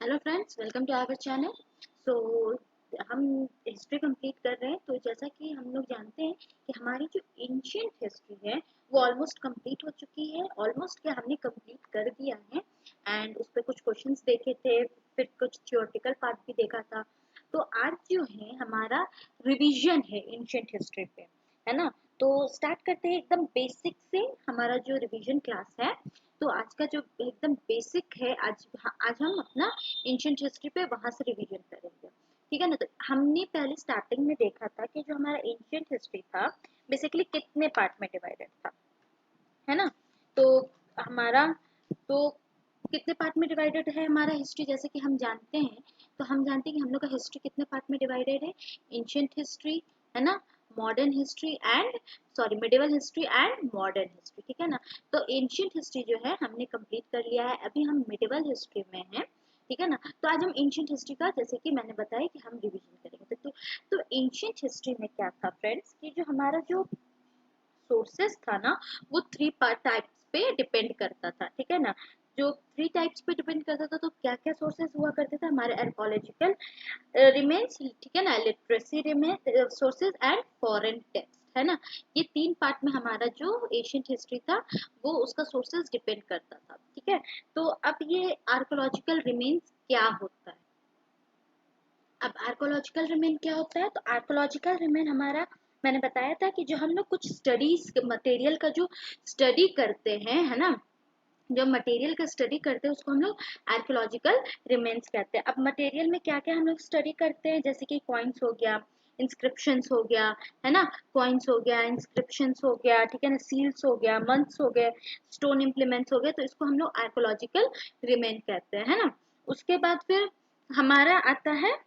Hello friends, welcome to our channel. So हम history complete कर रहे हैं। तो जैसा कि हम लोग जानते हैं कि हमारी जो एंशियंट हिस्ट्री है वो ऑलमोस्ट कंप्लीट हो चुकी है। ऑलमोस्ट क्या, हमने कंप्लीट कर दिया है। एंड उस पर कुछ क्वेश्चंस देखे थे, फिर कुछ थ्योरेटिकल पार्ट भी देखा था। तो आज जो है हमारा रिवीजन है एंशियंट हिस्ट्री पे, है ना। तो स्टार्ट करते हैं एकदम बेसिक से। हमारा जो रिवीजन क्लास है, तो आज का जो एकदम बेसिक है, आज हम अपना एंशियंट हिस्ट्री पे वहां से रिवीजन करेंगे। ठीक है ना। तो हमने पहले स्टार्टिंग में देखा था कि जो हमारा एंशियंट हिस्ट्री था बेसिकली कितने पार्ट में डिवाइडेड था, है ना। तो हमारा तो कितने पार्ट में डिवाइडेड है हमारा हिस्ट्री, जैसे कि हम जानते हैं। तो हम जानते हैं कि हम लोग का हिस्ट्री कितने पार्ट में डिवाइडेड है। एंशियंट हिस्ट्री, है ना, modern history and sorry medieval history and modern history. ठीक है ना। तो एंशियंट हिस्ट्री जो है हमने कंप्लीट कर लिया है, अभी हम मिडिवल हिस्ट्री में हैं। ठीक है ना। तो आज हम एंशियंट हिस्ट्री का, जैसे कि मैंने बताया कि हम रिवीजन करेंगे। तो एंशियंट हिस्ट्री में क्या था फ्रेंड्स, कि जो हमारा जो सोर्सेस था ना, वो थ्री पार्ट टाइप्स पे डिपेंड करता था। ठीक है ना। जो थ्री टाइप्स पे डिपेंड करता था, तो क्या क्या सोर्सेस हुआ करते थे हमारे आर्कोलॉजिकल रिमेन्स, ठीक है ना, literacy remain sources and foreign text, है ना। ये तीन पार्ट में हमारा जो एशियंट हिस्ट्री था वो उसका सोर्सेज डिपेंड करता था। ठीक है। तो अब ये आर्कोलॉजिकल रिमेन्स क्या होता है। अब आर्कोलॉजिकल रिमेन क्या होता है, तो आर्कोलॉजिकल रिमेन हमारा, मैंने बताया था कि जो हम लोग कुछ स्टडीज मटेरियल का जो स्टडी करते हैं, है ना, जो मटेरियल का स्टडी करते हैं उसको हम लोग आर्कोलॉजिकल रिमेन्स कहते हैं। अब मटेरियल में क्या क्या हम लोग स्टडी करते हैं, जैसे कि कॉइन्स हो गया, इंस्क्रिप्शंस हो गया, है ना, कॉइन्स हो गया, इंस्क्रिप्शंस हो गया, ठीक है ना, सील्स हो गया, मंथ्स हो गए, स्टोन इम्प्लीमेंट्स हो गए, तो इसको हम लोग आर्कोलॉजिकल रिमेन कहते हैं, है ना। उसके बाद फिर हमारा आता है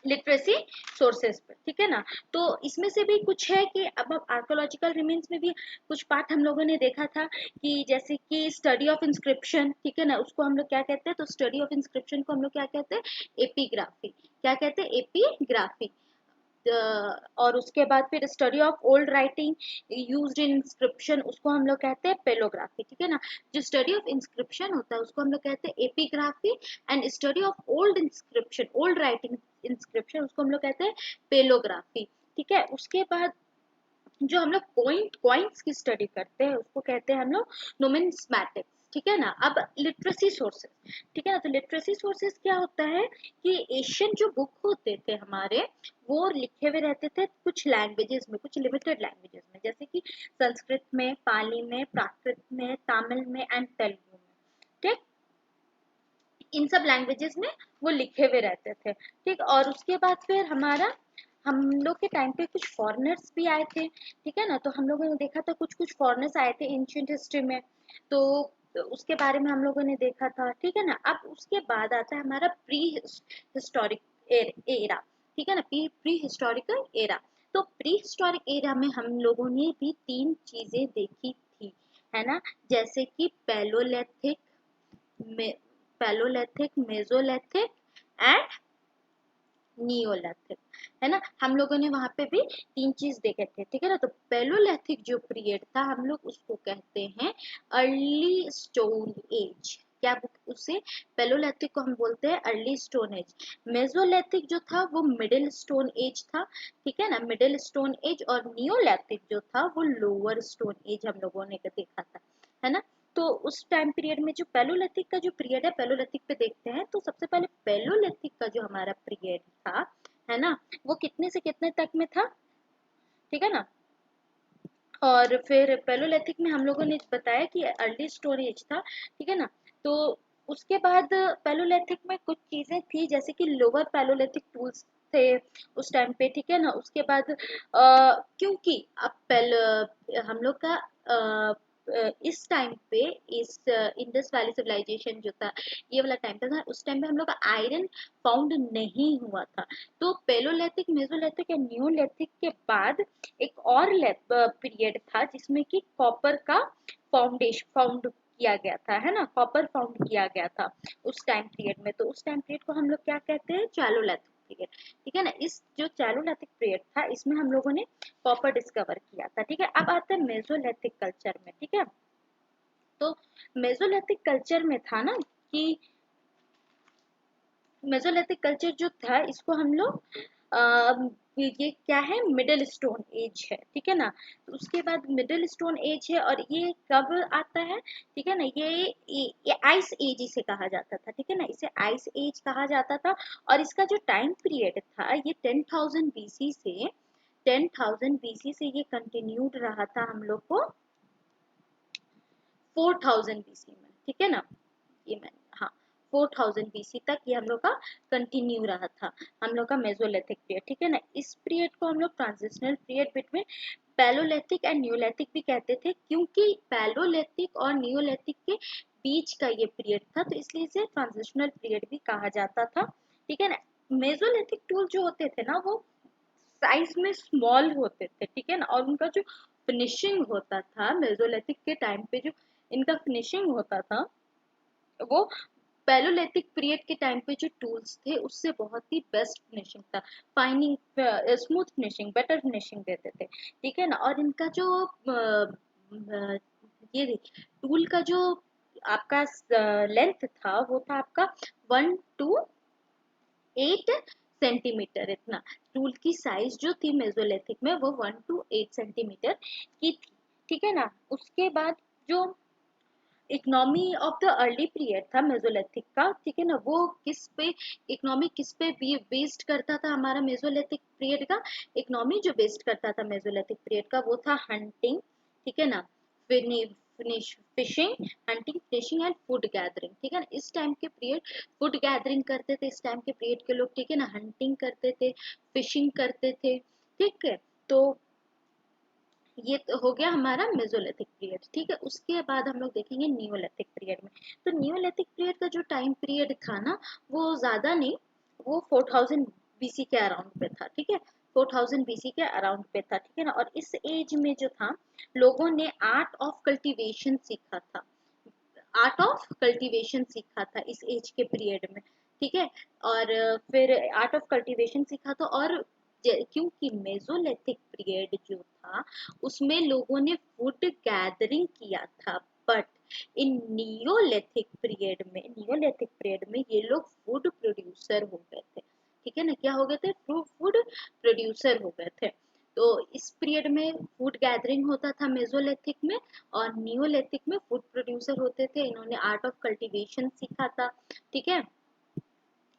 लिटरेसी सोर्सेज पर। ठीक है ना। तो इसमें से भी कुछ है कि अब आर्कोलॉजिकल रिमेन्स में भी कुछ पार्ट हम लोगों ने देखा था, कि जैसे कि स्टडी ऑफ इंस्क्रिप्शन, ठीक है ना, उसको हम लोग क्या कहते हैं, तो स्टडी ऑफ इंस्क्रिप्शन को हम लोग क्या कहते हैं, एपीग्राफी। क्या कहते हैं, एपीग्राफी। और उसके बाद फिर study of old writing used in inscription, उसको हम लोग कहते हैं पेलोग्राफी। ठीक है ना। जो स्टडी ऑफ इंस्क्रिप्शन होता है उसको हम लोग कहते हैं epigraphy. And study of old inscription, old writing inscription, उसको हम लोग कहते हैं पेलोग्राफी। ठीक है। उसके बाद जो हम लोग कॉइन्स की स्टडी करते हैं उसको कहते हैं हम लोग नुमिस्मैटिक्स। ठीक है ना। अब लिटरेसी सोर्सेस, ठीक है ना, तो लिटरेसी सोर्सेस क्या होता है कि एशियन जो बुक होते थे हमारे, वो लिखे हुए रहते थे कुछ लैंग्वेजेस में, कुछ लिमिटेड लैंग्वेजेस में, जैसे कि संस्कृत में, पाली में, प्राकृत में, तमिल में एंड तेलुगु में। ठीक, इन सब लैंग्वेजेस में वो लिखे हुए रहते थे। ठीक। और उसके बाद फिर हमारा, हम लोग के टाइम पे कुछ फॉरेनर्स भी आए थे। ठीक है ना। तो हम लोगों ने देखा था कुछ कुछ फॉरेनर्स आए थे एंशियंट हिस्ट्री में। तो उसके बारे में हम लोगों ने देखा था। ठीक है ना। अब उसके बाद आता है हमारा प्री हिस्टोरिक एरा। ठीक है ना, प्री हिस्टोरिकल एरा। तो प्री हिस्टोरिक एरा में हम लोगों ने भी तीन चीजें देखी थी, है ना। जैसे कि palaeolithic, palaeolithic, Mesolithic and Neolithic, है ना। हम लोगों ने वहां पे भी तीन चीज देखे थे। ठीक है ना। तो पैलोलिथिक जो पीरियड था हम लोग उसको कहते हैं अर्ली स्टोन एज। क्या उसे, पैलोलिथिक को हम बोलते हैं अर्ली स्टोन एज। मेसोलिथिक जो था वो मिडिल स्टोन एज था। ठीक है ना, मिडिल स्टोन एज। और नियोलिथिक जो था वो लोअर स्टोन एज हम लोगों ने देखा था, है ना। तो उस टाइम पीरियड में जो पैलोलिथिक का जो पीरियड है, पैलोलिथिक पे देखते हैं। तो सबसे पहले पैलोलिथिक का जो हमारा पीरियड था, है ना, वो कितने से कितने तक में था। ठीक है ना। और फिर पैलोलिथिक में हम लोगों ने बताया कि अर्ली स्टोन एज था। ठीक है ना। तो उसके बाद पैलोलिथिक में कुछ चीजें थी, जैसे कि लोअर पैलोलिथिक टूल्स थे उस टाइम पे। ठीक है ना। उसके बाद क्योंकि अब हम लोग का इस टाइम पे, इस इंडस वैली सिविलाइजेशन जो था, ये वाला टाइम था, उस टाइम पे हम लोग का आयरन फाउंड नहीं हुआ था। तो पेलोलिथिक, मेसोलिथिक या न्यूलिथिक के बाद एक और पीरियड था जिसमें कि कॉपर का फाउंडेशन फाउंड किया गया था, है ना, कॉपर फाउंड किया गया था उस टाइम पीरियड में। तो उस टाइम पीरियड को हम लोग क्या कहते हैं, चैलोलिथिक पीरियड। ठीक है ना। इस जो चैलोलिथिक पीरियड था इसमें हम लोगों ने कॉपर डिस्कवर किया था। ठीक है। अब आता है मेसोलिथिक कल्चर में। ठीक है। तो मेसोलिथिक कल्चर में था ना कि मेसोलिथिक कल्चर जो था इसको हम लोग अ, ये क्या है, मिडिल स्टोन एज है, ठीक है ना। तो उसके बाद मिडिल स्टोन एज है, और ये कब आता है, ठीक है ना, ये आइस एज इसे कहा जाता था, ठीक है ना, इसे आइस एज कहा जाता था। और इसका जो टाइम पीरियड था ये 10,000 बीसी से 10,000 बीसी से ये कंटिन्यूड रहा था हम लोग को 4,000 बीसी में, ठीक है ना। ये मैंने, हाँ, 4,000 बीसी तक ये हम लोग का कंटिन्यू रहा था, हम लोग का मेसोलिथिक पीरियड, ठीक है ना। इस पीरियड को हम लोग transitional period between palaeolithic and Neolithic भी कहते थे, क्योंकि पैलोलिथिक और न्यूलिथिक के बीच का ये पीरियड था, तो इसलिए इसे ट्रांजिशनल पीरियड भी कहा जाता था, ठीक है ना। मेसोलिथिक टूल जो होते थे ना वो साइज में स्मॉल होते थे, ठीक है ना, और उनका जो फिनिशिंग होता था मेसोलिथिक के टाइम पे, जो इनका फिनिशिंग होता था वो पैलोलिथिक पीरियड के टाइम पे जो टूल्स थे उससे बहुत ही बेस्ट फिनिशिंग था, fining, smooth finishing, better finishing देते थे, ठीक है ना। और इनका जो ये टूल का जो आपका लेंथ था वो था आपका 1 to 8 सेंटीमीटर, इतना टूल की साइज जो थी मेसोलिथिक में वो 1 to 8 सेंटीमीटर की थी, ठीक है ना। उसके बाद जो economy of the early period था मेसोलिथिक का, ठीक है ना, वो किस पे, इकोनॉमी किस पे बेस्ड करता था हमारा मेसोलिथिक पीरियड का, इकोनॉमी जो बेस्ड करता था मेसोलिथिक पीरियड का वो था हंटिंग, ठीक है ना, fishing, hunting, fishing and food gathering, ठीक है ना। इस टाइम के पीरियड फूड गैदरिंग करते थे, इस टाइम के पीरियड के लोग, ठीक है ना, हंटिंग करते थे, फिशिंग करते थे, ठीक है। तो ये तो हो गया हमारा मेसोलिथिक पीरियड, ठीक है। उसके बाद हम लोग देखेंगे नियोलिथिक पीरियड में। तो नियोलिथिक पीरियड का जो टाइम पीरियड था ना वो ज्यादा नहीं, वो 4,000 बीसी के अराउंड पे था, ठीक है, 4,000 बीसी के अराउंड पे था, ठीक है ना। और इस एज में जो था लोगों ने आर्ट ऑफ कल्टीवेशन सीखा था, आर्ट ऑफ कल्टीवेशन सीखा था इस एज के पीरियड में, ठीक है। और फिर आर्ट ऑफ कल्टीवेशन सीखा था, और क्योंकि मेसोलिथिक पीरियड जो था उसमें लोगों ने फूड गैदरिंग किया था, बट इन नियोलिथिक पीरियड में ये लोग फूड प्रोड्यूसर हो गए थे, ठीक है ना, क्या हो गए थे, फूड प्रोड्यूसर हो गए थे। तो इस पीरियड में फूड गैदरिंग होता था मेसोलिथिक में, और नियोलिथिक में फूड प्रोड्यूसर होते थे, इन्होंने आर्ट ऑफ कल्टीवेशन सीखा था, ठीक है।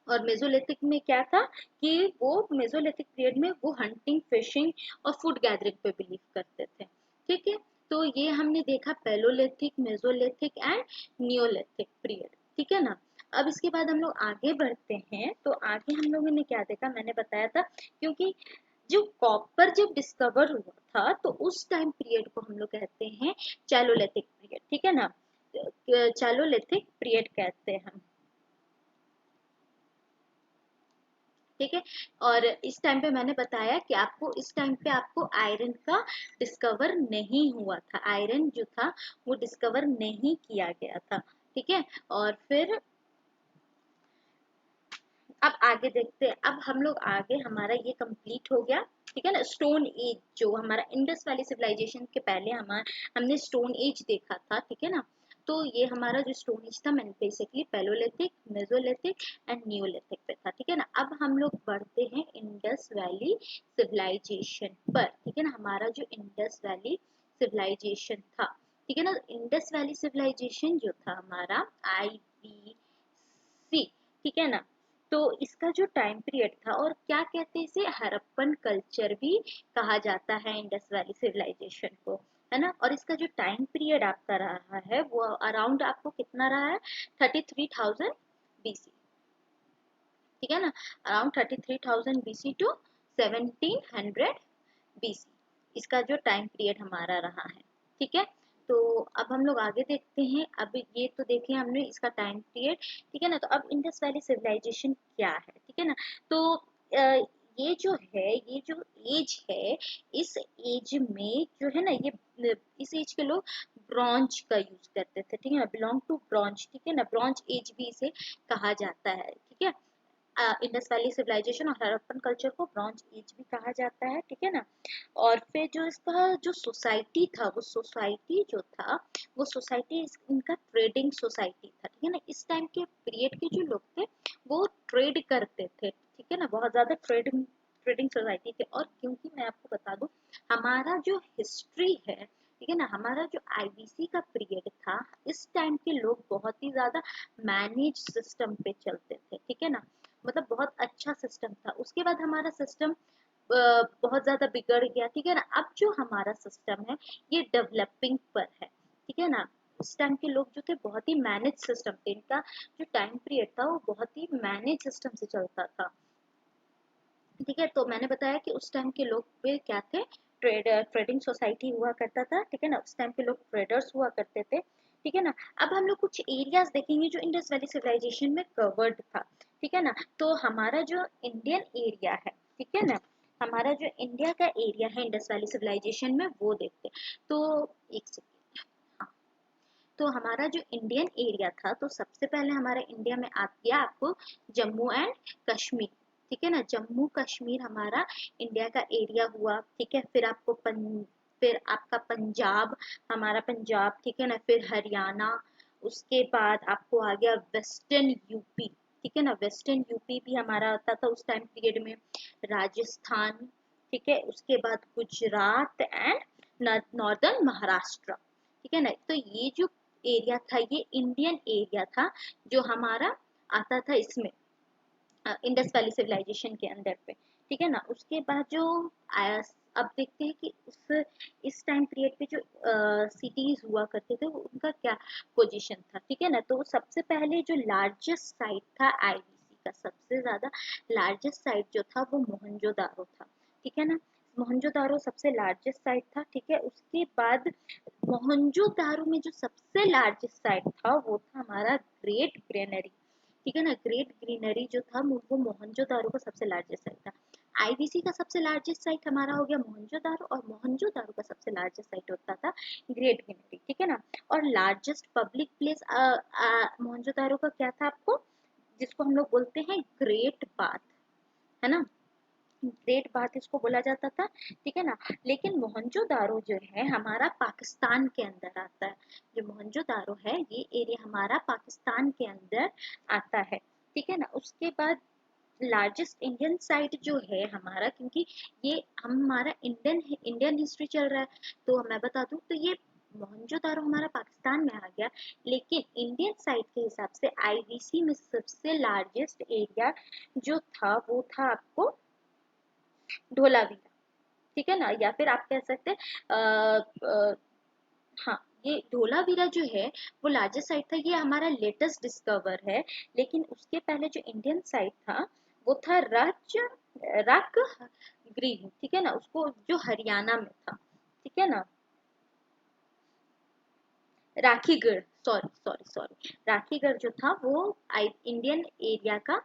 और मेसोलिथिक में क्या था कि वो मेसोलिथिक पीरियड में वो हंटिंग, फिशिंग और फूड गैदरिंग पे बिलीव करते थे, ठीक है। तो ये हमने देखा palaeolithic, Mesolithic and Neolithic period, ठीक है ना। अब इसके बाद हम लोग आगे बढ़ते हैं, तो आगे हम लोगों ने क्या देखा, मैंने बताया था, क्योंकि जो कॉपर जब डिस्कवर हुआ था तो उस टाइम पीरियड को हम लोग कहते हैं चैलोलिथिक पीरियड, ठीक है ना, चैलोलिथिक पीरियड कहते हैं हम, ठीक है। और इस टाइम पे मैंने बताया कि आपको इस टाइम पे आपको आयरन का डिस्कवर नहीं हुआ था, आयरन जो था वो डिस्कवर नहीं किया गया था, ठीक है। और फिर अब आगे देखते हैं, अब हम लोग आगे, हमारा ये कंप्लीट हो गया, ठीक है ना। स्टोन एज जो हमारा इंडस वैली सिविलाइजेशन के पहले हमने स्टोन एज देखा था, ठीक है ना। तो ये हमारा जो स्टोन एज था मैंने basically palaeolithic, Mesolithic and Neolithic पे था, ठीक है ना। अब हम लोग बढ़ते हैं इंडस वैली सिविलाइजेशन पर, ठीक है ना, हमारा जो इंडस वैली सिविलाइजेशन था, ठीक है ना। इंडस वैली सिविलाइजेशन जो था हमारा IVC, ठीक है ना। तो इसका जो टाइम पीरियड था, और क्या कहते हैं इसे, हड़प्पन कल्चर भी कहा जाता है इंडस वैली सिविलाइजेशन को, है ना। और इसका जो टाइम पीरियड आपका रहा है वो अराउंड आपको कितना रहा है, 33,000 बीसी, ठीक है ना, अराउंड 33,000 बीसी टू 1700 बीसी, इसका जो टाइम पीरियड हमारा रहा है, ठीक है। तो अब हम लोग आगे देखते हैं, अब ये तो देखे हमने इसका टाइम पीरियड, ठीक है ना। तो अब इंडस वैली सिविलाइजेशन क्या है, ठीक है ना। तो ये जो है, ये जो एज है, इस एज में जो है ना, ये इस एज के लोग ब्रॉन्ज का यूज करते थे, ठीक है ना, बिलोंग टू ब्रॉन्ज, ठीक है ना, ब्रॉन्ज एज भी इसे कहा जाता है, ठीक है। इंडस वैली सिविलाइजेशन और हड़प्पन कल्चर को ब्रॉन्ज एज भी कहा जाता है, ठीक है ना। और फिर जो इसका जो सोसाइटी था, वो सोसाइटी जो था, वो सोसाइटी इनका ट्रेडिंग सोसाइटी था, ठीक है ना। इस टाइम के पीरियड के जो लोग थे वो ट्रेड करते थे, ठीक है ना, बहुत ज्यादा ट्रेडिंग ट्रेडिंग सोसाइटी थे। और क्योंकि मैं आपको बता दूं, हमारा जो हिस्ट्री है, ठीक है ना, हमारा जो आईबीसी का पीरियड था, इस टाइम के लोग बहुत ही ज्यादा मैनेज सिस्टम पे चलते थे, ठीक है ना, मतलब बहुत अच्छा सिस्टम था। उसके बाद हमारा सिस्टम बहुत ज्यादा बिगड़ गया, ठीक है ना। अब जो हमारा सिस्टम है ये डेवलपिंग पर है, ठीक है ना। उस टाइम के लोग जो थे बहुत ही मैनेज सिस्टम थे, इनका जो टाइम पीरियड था वो बहुत ही मैनेज सिस्टम से चलता था, ठीक है। तो मैंने बताया कि उस टाइम के लोग वे क्या थे, ट्रेडिंग सोसाइटी हुआ करता था, ठीक है ना। उस टाइम के लोग ट्रेडर्स हुआ करते थे, ठीक है ना। अब हम लोग कुछ एरियाज देखेंगे जो इंडस वैली सिविलाइजेशन में कवर्ड था, ठीक है ना। तो हमारा जो इंडियन एरिया है, ठीक है ना, हमारा जो इंडिया का एरिया है इंडस वैली सिविलाइजेशन में, वो देखते हैं। तो एक सेकेंड, हाँ, तो हमारा जो इंडियन एरिया था, तो सबसे पहले हमारे इंडिया में आ गया आपको जम्मू एंड कश्मीर, ठीक है ना। जम्मू कश्मीर हमारा इंडिया का एरिया हुआ, ठीक है। फिर आपका पंजाब, हमारा पंजाब, ठीक है ना, फिर हरियाणा, उसके बाद आपको आ गया वेस्टर्न यूपी, ठीक है ना, वेस्टर्न यूपी भी हमारा आता था उस टाइम पीरियड में, राजस्थान, ठीक है, उसके बाद गुजरात एंड नॉर्दर्न महाराष्ट्र, ठीक है ना। तो ये जो एरिया था ये इंडियन एरिया था जो हमारा आता था इसमें इंडस वैली सिविलाइजेशन के अंदर पे, ठीक है ना। उसके बाद जो आया, अब देखते हैं कि इस टाइम पीरियड पे जो सिटीज हुआ करते थे वो उनका क्या पोजीशन था, ठीक है ना। तो सबसे पहले जो लार्जेस्ट साइट था आईबीसी का, सबसे ज्यादा लार्जेस्ट साइट जो था वो मोहनजोदारो था, ठीक है ना। मोहनजोदारो सबसे लार्जेस्ट साइट था, ठीक है। उसके बाद मोहनजोदारो में जो सबसे लार्जेस्ट साइट था वो था हमारा ग्रेट ग्रेनरी, ठीक है ना। ग्रेट ग्रीनरी जो था वो मोहनजोदारो का सबसे लार्जेस्ट साइट था। आईबीसी का सबसे लार्जेस्ट साइट हमारा हो गया मोहनजोदारो, और मोहनजोदारो का सबसे लार्जेस्ट साइट होता था ग्रेट ग्रीनरी, ठीक है ना। और लार्जेस्ट पब्लिक प्लेस मोहनजोदारो का क्या था आपको, जिसको हम लोग बोलते हैं ग्रेट बाथ, है ना, ग्रेट बाथ इसको बोला जाता था, ठीक है ना। लेकिन मोहनजोदारो जो है हमारा पाकिस्तान के अंदर आता है, जो मोहनजोदारो है ये एरिया हमारा पाकिस्तान के अंदर आता है, ठीक है ना। उसके बाद लार्जेस्ट इंडियन साइट जो है हमारा, क्योंकि ये हमारा इंडियन हिस्ट्री चल रहा है, तो मैं बता दूं तो ये मोहनजोदारो हमारा पाकिस्तान में आ गया, लेकिन इंडियन साइट के हिसाब से आईबीसी में सबसे लार्जेस्ट एरिया जो था वो था आपको धोलावीरा, ठीक है ना। या फिर आप कह सकते हैं हाँ, ये धोलावीरा जो है वो लार्जेस्ट साइट था, ये हमारा लेटेस्ट डिस्कवर है। लेकिन उसके पहले जो इंडियन साइट था वो था रक ग्रीन, ठीक है ना, उसको जो हरियाणा में था, ठीक है ना, Rakhigarh, sorry sorry sorry, Rakhigarh जो था वो इंडियन एरिया का,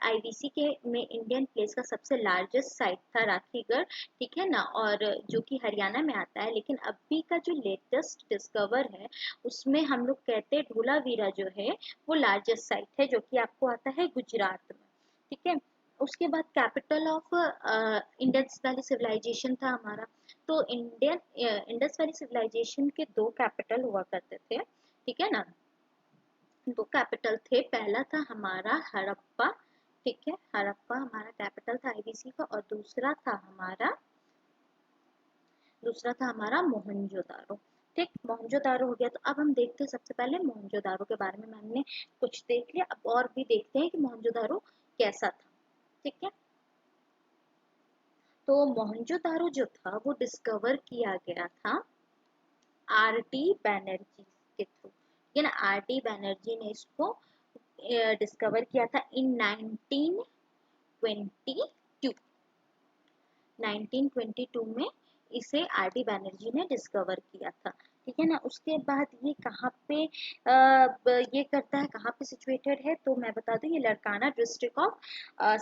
आईबीसी के में इंडियन प्लेस का सबसे लार्जेस्ट साइट था राखीगढ़, ठीक है ना। और जो कि हरियाणा में आता है, लेकिन अभी का जो लेटेस्ट डिस्कवर है उसमें हम लोग कहते हैं धोलावीरा जो है वो लार्जेस्ट साइट है, जो कि आपको आता है गुजरात में, ठीक है। उसके बाद capital of Indus valley civilisation था हमारा। तो इंडस वैली सिविलाइजेशन के दो कैपिटल हुआ करते थे, ठीक है ना। दो कैपिटल थे, पहला था हमारा हड़प्पा, ठीक है, हड़प्पा हमारा कैपिटल था आईबीसी का, और दूसरा था हमारा मोहनजोदारो, ठीक, मोहनजोदारो हो गया। तो अब हम देखते हैं, सबसे पहले मोहनजोदारो के बारे में हमने कुछ देख लिया, अब और भी देखते हैं कि मोहनजोदारो कैसा था, ठीक है। तो मोहनजोदारो जो था वो डिस्कवर किया गया था आर डी बैनर्जी के थ्रू, ये ना, आर डी बैनर्जी ने इसको डिस्कवर किया था इन 1922, 1922 में इसे आर डी बैनर्जी ने डिस्कवर किया था, ठीक है ना। उसके बाद ये कहाँ पे ये करता है, कहाँ पे सिचुएटेड है, तो मैं बता दूं ये लड़काना डिस्ट्रिक्ट ऑफ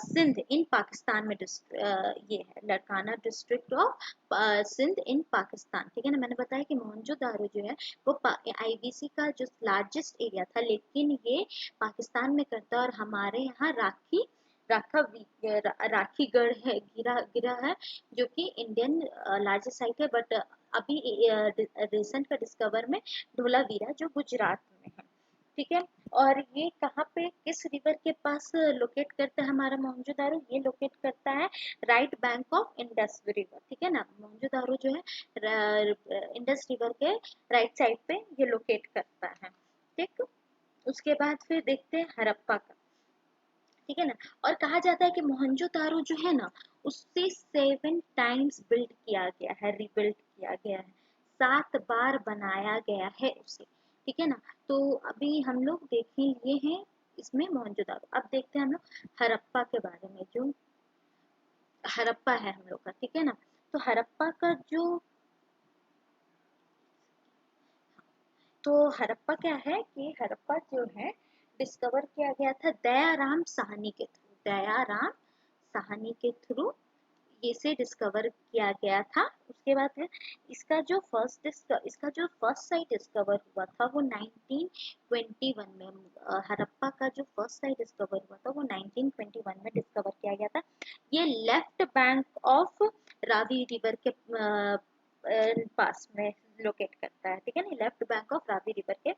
सिंध इन पाकिस्तान में ये है लड़काना डिस्ट्रिक्ट ऑफ सिंध इन पाकिस्तान, ठीक है ना। मैंने बताया कि मोहनजोदारो जो है वो आईबीसी का जो लार्जेस्ट एरिया था, लेकिन ये पाकिस्तान में करता है, और हमारे यहाँ राखीगढ़ है, गिरा है, जो कि इंडियन लार्जेस्ट साइट है, बट अभी रिसेंट का डिस्कवर में धोलावीरा जो गुजरात में है। ठीक है, और ये कहाँ पे किस रिवर के पास लोकेट करता है हमारा मोहनजोदारो? ये लोकेट करता है right bank of Indus river. ठीक है ना, मोहनजोदारो जो है इंडस रिवर के राइट साइड पे ये लोकेट करता है। ठीक, उसके बाद फिर देखते हैं हड़प्पा का। ठीक है ना, और कहा जाता है कि मोहनजोदारो जो है ना, उससे 7 टाइम्स बिल्ड किया गया है, रिबिल्ड किया गया है, 7 बार बनाया गया है उसे। ठीक है ना, तो अभी हम लोग देख ही लिए हैं इसमें मोहनजोदारो। अब देखते हैं हम लोग हड़प्पा के बारे में। जो हड़प्पा है हम लोग का, ठीक है ना, तो हड़प्पा का जो, तो हड़प्पा क्या है कि हड़प्पा जो है डिस्कवर किया गया था दयाराम साहनी के थ्रू। दयाराम साहनी के थ्रू ये से डिस्कवर किया गया था। उसके बाद है इसका जो फर्स्ट साइट डिस्कवर हुआ था वो 1921 में। हड़प्पा का जो फर्स्ट साइट डिस्कवर हुआ था वो 1921 में डिस्कवर किया गया था। ये left bank of Ravi river के पास में लोकेट करता है। ठीक है ना, left bank of Ravi river के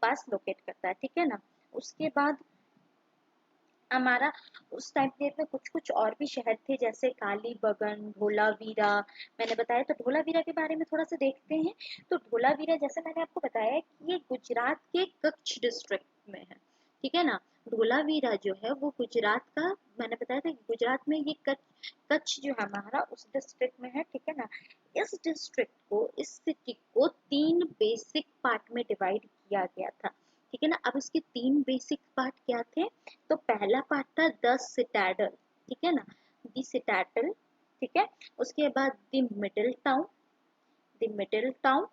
पास लोकेट करता है। ठीक है ना, उसके बाद हमारा उस टाइम पीरियड में कुछ कुछ और भी शहर थे, जैसे कालीबंगन, धोलावीरा। मैंने बताया, तो धोलावीरा के बारे में थोड़ा सा देखते हैं। तो धोलावीरा, जैसे मैंने आपको बताया कि ये गुजरात के कच्छ डिस्ट्रिक्ट में है। ठीक है ना, धोलावीरा जो है वो गुजरात का, मैंने बताया था कि गुजरात में ये कच्छ कच्छ जो है हमारा उस डिस्ट्रिक्ट में है। ठीक है ना, इस डिस्ट्रिक्ट को, इस सिटी को 3 बेसिक पार्ट में डिवाइड किया गया था। ठीक है ना, अब इसके 3 बेसिक पार्ट क्या थे? तो पहला पार्ट था द सिटाडल। ठीक है ना, द सिटाडल। ठीक है, उसके बाद the middle town, the middle town.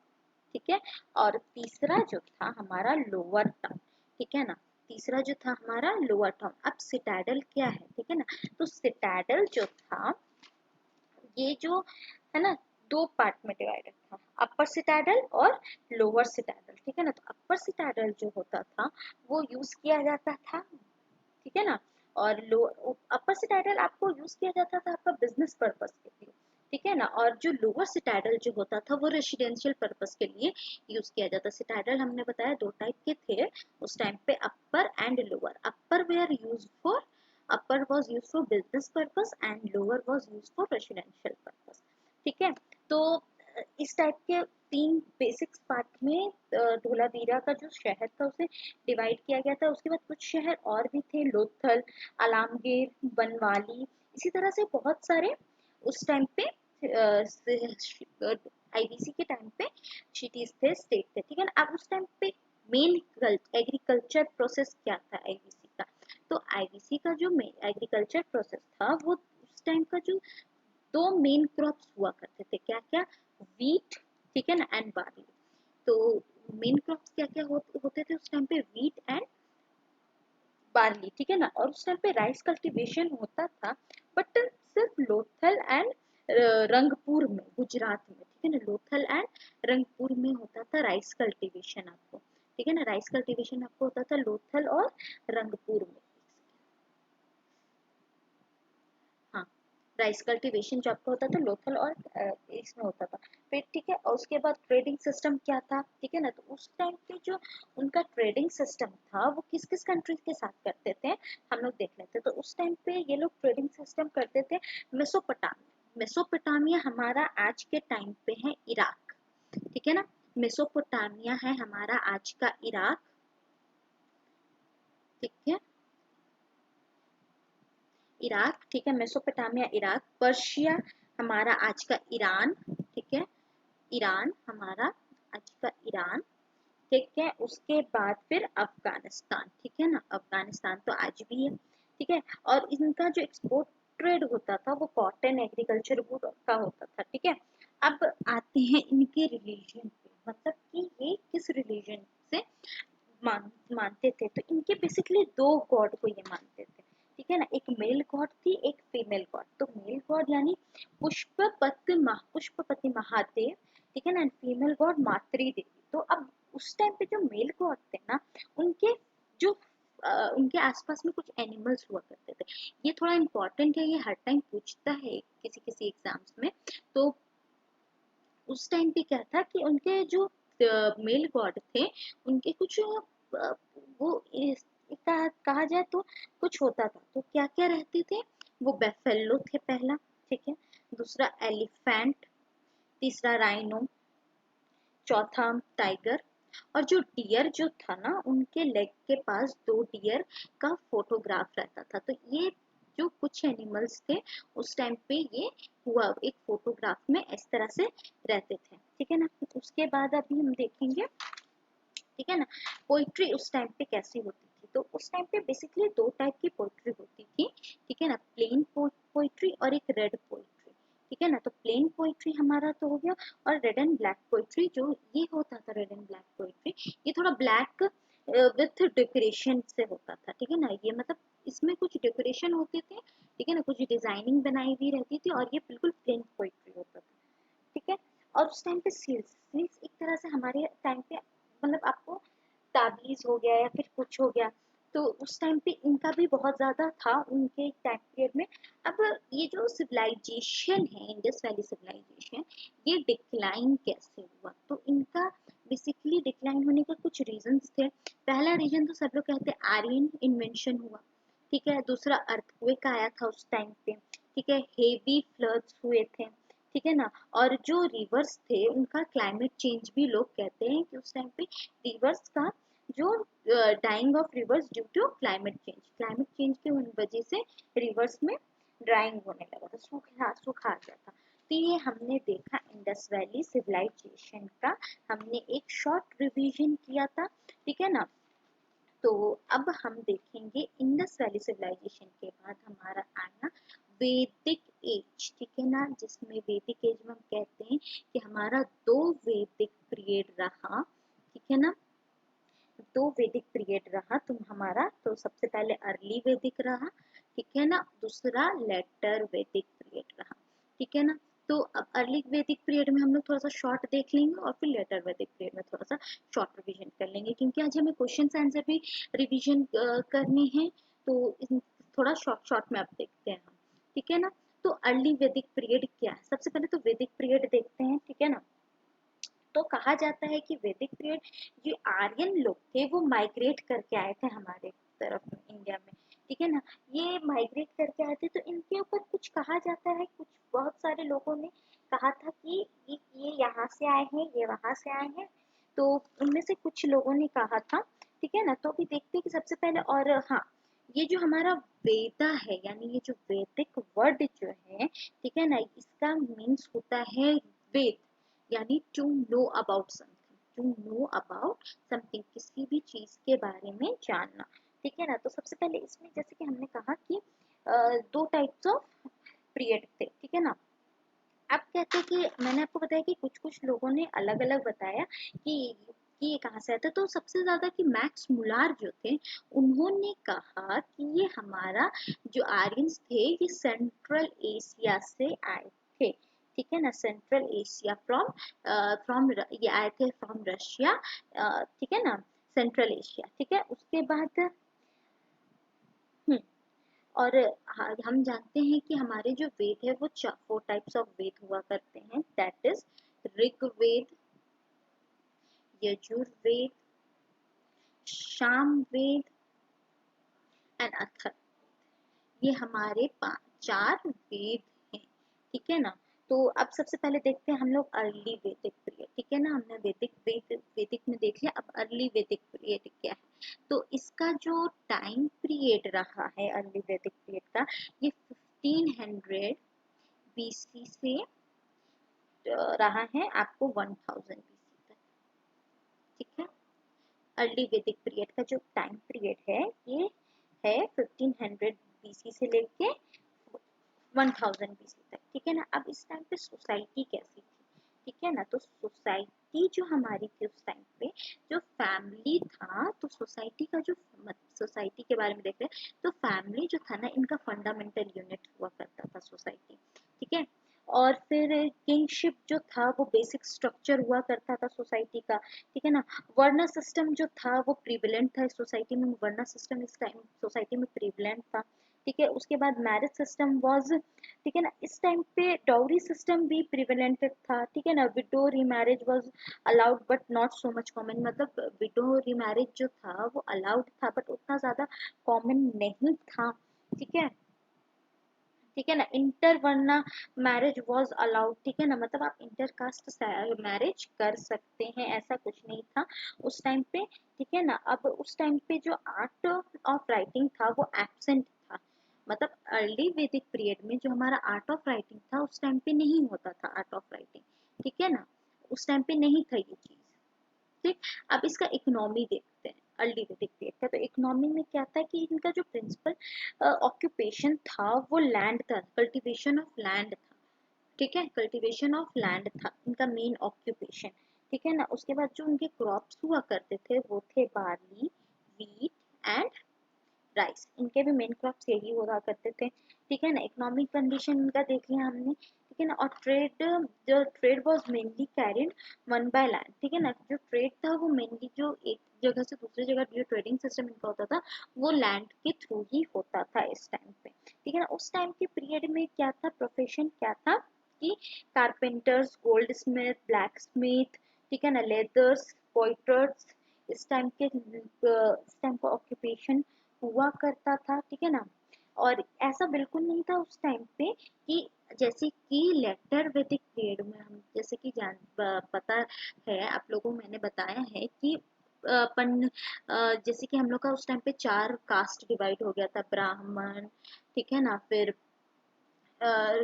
ठीक है, और तीसरा जो था हमारा लोअर टाउन। ठीक है ना, तीसरा जो था हमारा लोअर टाउन। अब सिटाडल क्या है? ठीक है ना, तो सिटाडल जो था, ये जो है ना, 2 पार्ट में डिवाइडेड था, अपर सिटाडल और लोअर सिटाडल। ठीक है ना, तो अपर सिटाडल जो होता था वो यूज किया जाता था। ठीक है ना, और लो अपर सिटाडल आपको यूज किया जाता था आपका बिजनेस पर्पस के लिए। ठीक है ना, और जो लोअर सिटाडल जो होता था वो रेसिडेंशियल पर्पस के लिए यूज किया जाता। सिटाडल हमने बताया 2 टाइप के थे उस टाइम पे, upper and lower. Upper were use for, upper was use for business purpose and lower was use for residential purpose. ठीक है, तो इस टाइप के 3 बेसिक पार्ट में धोलावीरा का जो शहर था उसे डिवाइड किया गया था। उसके बाद कुछ शहर और भी थे, लोथल, अलामगीर, बनवाली, इसी तरह से बहुत सारे उस टाइम पे आईबीसी के टाइम पे सिटीज थे, स्टेट थे। ठीक है ना, अब उस टाइम पे मेन एग्रीकल्चर प्रोसेस क्या था आईबीसी का? तो आईबीसी का जो एग्रीकल्चर प्रोसेस था वो उस टाइम का जो 2 मेन क्रॉप्स हुआ करते थे, क्या क्या? वीट, ठीक है ना, एंड बार्ली। तो मेन क्रॉप्स क्या क्या होते थे उस टाइम पे? Wheat and barley. ठीक है ना, और उस टाइम पे राइस कल्टीवेशन होता था, बट सिर्फ लोथल एंड रंगपुर में, गुजरात में। ठीक है ना, लोथल एंड रंगपुर में होता था राइस कल्टीवेशन आपको। ठीक है ना, राइस कल्टीवेशन आपको होता था लोथल और रंगपुर में। हाँ, राइस कल्टीवेशन जो आपका होता था लोथल और इसमें होता था। फिर ठीक है, और उसके बाद ट्रेडिंग सिस्टम क्या था? ठीक है ना, तो उस टाइम पे जो उनका ट्रेडिंग सिस्टम था वो किस किस कंट्रीज के साथ करते थे हम लोग देख लेते। तो उस टाइम पे ये लोग ट्रेडिंग सिस्टम करते थे मेसोपोटामिया। मेसोपोटामिया हमारा आज के टाइम पे है इराक। ठीक है ना, मेसोपोटामिया है हमारा आज का इराक। ठीक है, इराक। ठीक है, मेसोपोटामिया इराक। पर्शिया हमारा आज का ईरान। ठीक है, ईरान हमारा आज का ईरान। ठीक है, उसके बाद फिर अफगानिस्तान। ठीक है ना, अफगानिस्तान तो आज भी है। ठीक है, और इनका जो एक्सपोर्ट ट्रेड होता था वो कॉटन, एग्रीकल्चर गुड का होता था। ठीक है, अब आते हैं इनके रिलीजन पे, मतलब कि ये किस रिलीजन से मानते थे। तो इनके बेसिकली 2 गॉड को ये मानते थे। ठीक है ना, एक मेल गॉड थी, एक फीमेल गॉड। तो मेल गॉड यानी पुष्पपति महादेव। ठीक है ना, फीमेल गॉड मातृ देवी। तो अब उस टाइम पे जो मेल गॉड थे ना, उनके जो उनके आसपास में कुछ एनिमल्स हुआ करते थे। ये थोड़ा इम्पोर्टेंट है, ये हर टाइम पूछता है किसी किसी एग्जाम्स में। तो उस टाइम पे क्या था कि उनके जो मेल गॉड थे, उनके कुछ वो कहा जाए तो कुछ होता था। तो क्या क्या रहते थे, वो बेफेलो थे पहला, ठीक है, दूसरा एलिफेंट, तीसरा राइनो, चौथा टाइगर, और जो डियर जो था ना, उनके लेग के पास दो डियर का फोटोग्राफ रहता था। तो ये जो कुछ एनिमल्स थे उस टाइम पे ये हुआ एक फोटोग्राफ में इस तरह से रहते थे, ठीक है ना। उसके बाद अभी हम देखेंगे, ठीक है ना, पोइट्री उस टाइम पे कैसी होती थी। तो उस टाइम पे बेसिकली दो टाइप की पोइट्री होती थी, ठीक है ना, प्लेन पोइट्री और एक रेड पोइट्री, ठीक है ना। तो प्लेन पोइट्री हमारा तो हो गया, और रेड एंड ब्लैक पोइट्री जो ये होता था, रेड एंड ब्लैक पोइट्री, ये थोड़ा ब्लैक विथ डेकोरेशन से होता था, ठीक है ना। ये मतलब इसमें कुछ डेकोरेशन होते थे, ठीक है ना, कुछ डिजाइनिंग बनाई हुई रहती थी, और ये बिल्कुल प्लेन पोइट्री होता था, ठीक है। और उस टाइम पे सील्स सील्स एक तरह से हमारे टाइम पे मतलब आपको ताबीज हो गया या फिर कुछ हो गया, तो उस टाइम पे इनका भी बहुत ज्यादा था उनके टाइम पीरियड में। अब ये जो सिविलाइजेशन है, इंडस वैली सिविलाइजेशन, ये डिक्लाइन कैसे हुआ, तो इनका बेसिकली डिक्लाइन होने का कुछ रीजंस थे। पहला रीजन तो सब लोग कहते हैं आर्यन इन्वेंशन हुआ, ठीक है। दूसरा अर्थक्वेक आया था उस टाइम पे, ठीक है, हेवी फ्लड्स हुए थे, ठीक है ना। और जो रिवर्स थे उनका क्लाइमेट चेंज भी लोग कहते हैं कि उस टाइम पे रिवर्स का जो dying of rivers due to climate change की वजह से रिवर्स में ड्राइंग होने लगा था, सूखा आ गया था। तो ये हमने देखा इंडस वैली सिविलाइजेशन का, हमने एक शॉर्ट रिवीजन किया था, ठीक है ना। तो अब हम देखेंगे इंडस वैली सिविलाइजेशन के बाद हमारा आया वैदिक एज, ठीक है ना, जिसमें वैदिक एज में हम कहते हैं कि हमारा दो वैदिक पीरियड रहा, ठीक है ना, दो वैदिक पीरियड रहा तुम हमारा। तो सबसे पहले अर्ली वैदिक रहा, ठीक है ना, दूसरा लेटर वैदिक पीरियड रहा, ठीक है ना। तो अब अर्ली वैदिक पीरियड में हम लोग थोड़ा सा शॉर्ट देख लेंगे, और फिर लेटर वैदिक पीरियड में थोड़ा सा शॉर्ट रिवीजन कर लेंगे, क्योंकि आज हमें क्वेश्चन आंसर भी रिवीजन करने हैं। तो थोड़ा शॉर्ट शॉर्ट में अब देखते हैं हम, ठीक है ना। तो अर्ली वैदिक पीरियड क्या है, सबसे पहले तो वैदिक पीरियड देखते हैं, ठीक है ना। तो कहा जाता है कि वैदिक पीरियड जो आर्यन लोग थे वो माइग्रेट करके आए थे हमारे तरफ इंडिया में, ठीक है ना। ये माइग्रेट करके आए थे, तो इनके ऊपर कुछ कहा जाता है, कुछ बहुत सारे लोगों ने कहा था कि ये यहाँ से आए हैं, ये वहां से आए हैं। तो उनमें से कुछ लोगों ने कहा था, ठीक है ना। तो अभी देखते हैं कि सबसे पहले, और हाँ, ये जो हमारा वेदा है, यानी ये जो वैदिक वर्ड जो है, ठीक है ना, इसका मीन्स होता है वेद, यानी to know about something, to know about something, किसी भी चीज के बारे में जानना, ठीक है ना। तो सबसे पहले इसमें जैसे कि हमने कहा कि दो टाइप्स ऑफ पीरियड थे, ठीक है ना। अब कहते हैं कि मैंने आपको बताया कि कुछ कुछ लोगों ने अलग अलग बताया कि ये कहाँ से आता है। तो सबसे ज्यादा कि मैक्स मुलार जो थे, उन्होंने कहा कि ये हमारा जो आर्यंस थे ये सेंट्रल एशिया से आए थे, ठीक है ना, सेंट्रल एशिया फ्रॉम फ्रॉम ये आए थे फ्रॉम रशिया, ठीक है ना, सेंट्रल एशिया, ठीक है। उसके बाद हम्म, और हम जानते हैं कि हमारे जो वेद है वो फोर टाइप्स ऑफ वेद हुआ करते हैं, that is Rigveda, Yajurveda, Samaveda and Atharvaveda. ये हमारे चार वेद हैं, ठीक है ना। तो अब सबसे पहले देखते हैं हम लोग अर्ली वैदिक पीरियड, ठीक है ना। हमने वैदिक में देख लिया, अब अर्ली वैदिक पीरियड क्या है। तो इसका जो टाइम पीरियड रहा है अर्ली वैदिक पीरियड का, ये 1500 बीसी से रहा है आपको 1000 बीसी तक, ठीक है। अर्ली वैदिक पीरियड का जो टाइम पीरियड है ये है 1500 बीसी से लेके 1000 बीसी तक, ठीक है ना। अब इस टाइम पे सोसाइटी कैसी थी, ठीक है ना। तो सोसाइटी जो हमारी थी उस टाइम पे, जो फैमिली था, तो सोसाइटी का जो सोसाइटी के बारे में देखते हैं, तो फैमिली जो था ना, इनका फंडामेंटल यूनिट हुआ करता था सोसाइटी, ठीक है। और फिर किंगशिप जो था वो बेसिक स्ट्रक्चर हुआ करता था सोसाइटी का, ठीक है ना। वर्ण सिस्टम जो था वो प्रिविलेंट था इस सोसाइटी में, वर्ण सिस्टम इस टाइम सोसाइटी में प्रिविलेंट था, ठीक है। उसके बाद मैरिज सिस्टम वाज, ठीक है ना, इस टाइम पे डाउरी सिस्टम भी प्रिविलेंट था, ठीक है ना। Window remarriage was allowed but not so much common, मतलब विडो रीमैरिज जो था वो अलाउड था बट उतना ज्यादा कॉमन नहीं था, ठीक है, ठीक है ना। इंटर वरना मैरिज वाज अलाउड, ठीक है ना, मतलब आप इंटर कास्ट मैरिज कर सकते हैं, ऐसा कुछ नहीं था उस टाइम पे, ठीक है ना। अब उस टाइम पे जो आर्ट ऑफ राइटिंग था वो एब्सेंट था, मतलब अर्ली वैदिक पीरियड में जो हमारा आर्ट ऑफ राइटिंग था उस टाइम पे नहीं होता था आर्ट ऑफ राइटिंग, ठीक है ना, उस टाइम पे नहीं था ये चीज, ठीक। अब इसका इकोनॉमी देखते हैं, अर्ली वैदिक पीरियड का। तो इकोनॉमी में क्या था कि इनका जो प्रिंसिपल ऑक्यूपेशन था वो लैंड था, कल्टीवेशन ऑफ लैंड था, ठीक है, कल्टीवेशन ऑफ लैंड था इनका मेन ऑक्यूपेशन, ठीक है ना। उसके बाद जो उनके क्रॉप्स हुआ करते थे वो थे बार्ली, वीट एंड राइस, इनके भी मेन क्रॉप्स यही हुआ करते थे, ठीक है ना। इकोनॉमिक कंडीशन इनका देख लिया हमने, ठीक है ना। और ट्रेड, जो trade was mainly carried one by land, ठीक है ना, जो ट्रेड था वो मेनली जो एक जगह से दूसरी जगह जो ट्रेडिंग सिस्टम इनका होता था वो लैंड के थ्रू ही होता था इस टाइम पे, ठीक है ना। उस टाइम के पीरियड में क्या था, प्रोफेशन क्या था कि carpenters, gold Smith, black Smith, ठीक है ना, लेदर्स, पोइटर्स, इस टाइम के इस टाइम का ऑक्यूपेशन हुआ करता था, ठीक है ना। और ऐसा बिल्कुल नहीं था उस टाइम पे कि जैसे कि लेटर वैदिक पीरियड में हम जैसे कि पता है आप लोगों को, मैंने बताया है कि अपन जैसे कि हम लोग का उस टाइम पे 4 कास्ट डिवाइड हो गया था, ब्राह्मण, ठीक है ना, फिर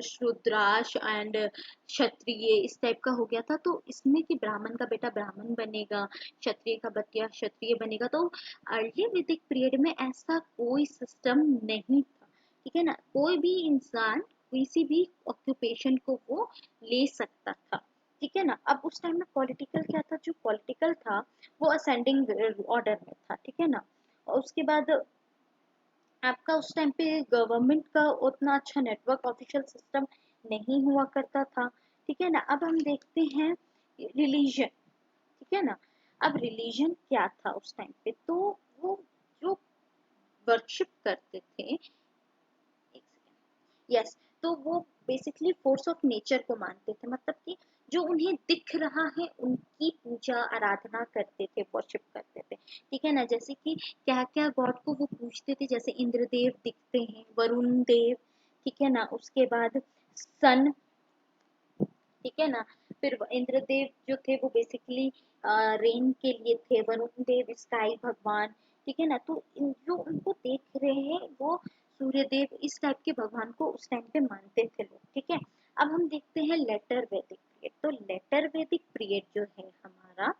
शूद्राश एंड क्षत्रिय, इस टाइप का हो गया था। तो इसमें कि ब्राह्मण का बेटा ब्राह्मण बनेगा, क्षत्रिय का बच्चा क्षत्रिय बनेगा, तो अर्ली वैदिक पीरियड में ऐसा कोई सिस्टम नहीं था, ठीक है ना। कोई भी इंसान किसी भी ऑक्यूपेशन को वो ले सकता था, ठीक है ना। अब उस टाइम में पॉलिटिकल क्या था, जो पॉलिटिकल था वो असेंडिंग ऑर्डर में था, ठीक है ना। और उसके बाद आपका उस टाइम पे गवर्नमेंट का उतना अच्छा नेटवर्क ऑफिशियल सिस्टम नहीं हुआ करता था, ठीक है ना। अब हम देखते हैं रिलीजन, ठीक है ना। अब रिलीजन क्या था उस टाइम पे, तो वो जो वर्शिप करते थे, यस, तो वो बेसिकली फोर्स ऑफ नेचर को मानते थे, मतलब कि जो उन्हें दिख रहा है उनकी पूजा आराधना करते थे, वर्शिप करते थे, ठीक है ना। जैसे कि क्या क्या गॉड को वो पूजते थे, जैसे इंद्रदेव दिखते हैं, वरुण देव, ठीक है ना। उसके बाद सन, ठीक है ना। फिर इंद्रदेव जो थे वो बेसिकली रेन के लिए थे, वरुण देव स्काई भगवान, ठीक है ना। तो जो उनको देख रहे हैं वो सूर्य देव, इस टाइप के भगवान को उस टाइम पे मानते थे लोग, ठीक है। अब हम देखते हैं लेटर वैदिक पीरियड। तो लेटर वैदिक पीरियड जो है हमारा,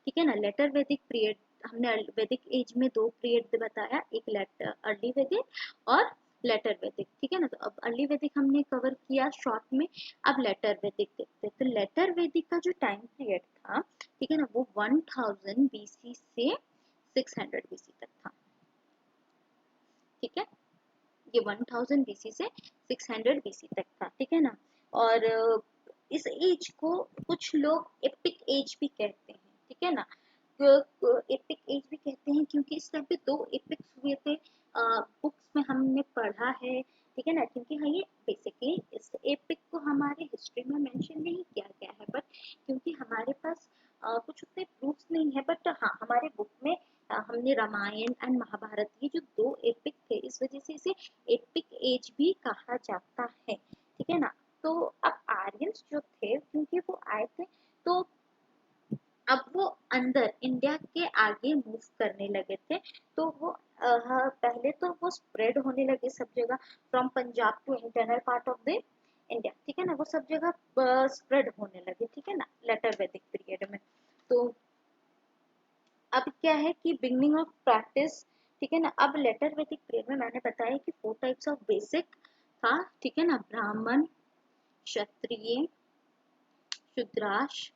ठीक है ना, लेटर वैदिक पीरियड, हमने वैदिक एज में 2 पीरियड बताया, एक लेटर अर्ली वैदिक और लेटर वैदिक, ठीक है ना। तो अब अर्ली वैदिक हमने कवर किया शॉर्ट में, अब लेटर वैदिक देखते हैं। तो लेटर वैदिक का जो टाइम पीरियड था, ठीक है ना, वो 1000 बीसी से 600 बीसी तक था, ठीक है। ये 1000 बीसी से 600 बीसी तक था, ठीक है ना। और इस एज को कुछ लोग एपिक एज भी कहते हैं, ठीक है ना। एपिक एज भी कहते हैं क्योंकि इस टाइम पे 2 एपिक्स हुए थे, बुक्स में हमने पढ़ा है, ठीक है ना। क्योंकि हाँ, ये बेसिकली इस एपिक को हमारे हिस्ट्री में मेंशन नहीं किया गया है, बट क्योंकि हमारे पास कुछ उतने प्रूफ्स नहीं है, बट हाँ हमारे बुक में हमने रामायण एंड महाभारत, ये जो 2 एपिक थे, इस वजह से इसे एपिक एज भी कहा जाता है, ठीक है ना। तो अब आर्यंस जो थे क्योंकि वो आए थे, तो अब वो अंदर इंडिया के आगे मूव करने लगे थे, तो वो हाँ, पहले तो वो स्प्रेड होने लगे सब जगह, from Punjab to internal part of the India, ठीक है ना। वो सब जगह स्प्रेड होने लगे, ठीक है ना, लेटर वैदिक पीरियड में। तो अब क्या है कि बिगनिंग ऑफ प्रैक्टिस, ठीक है ना। अब लेटर वैदिक पीरियड में मैंने बताया कि 4 टाइप्स ऑफ बेसिक था, ठीक है ना, ब्राह्मण, क्षत्रिय, शूद्राश,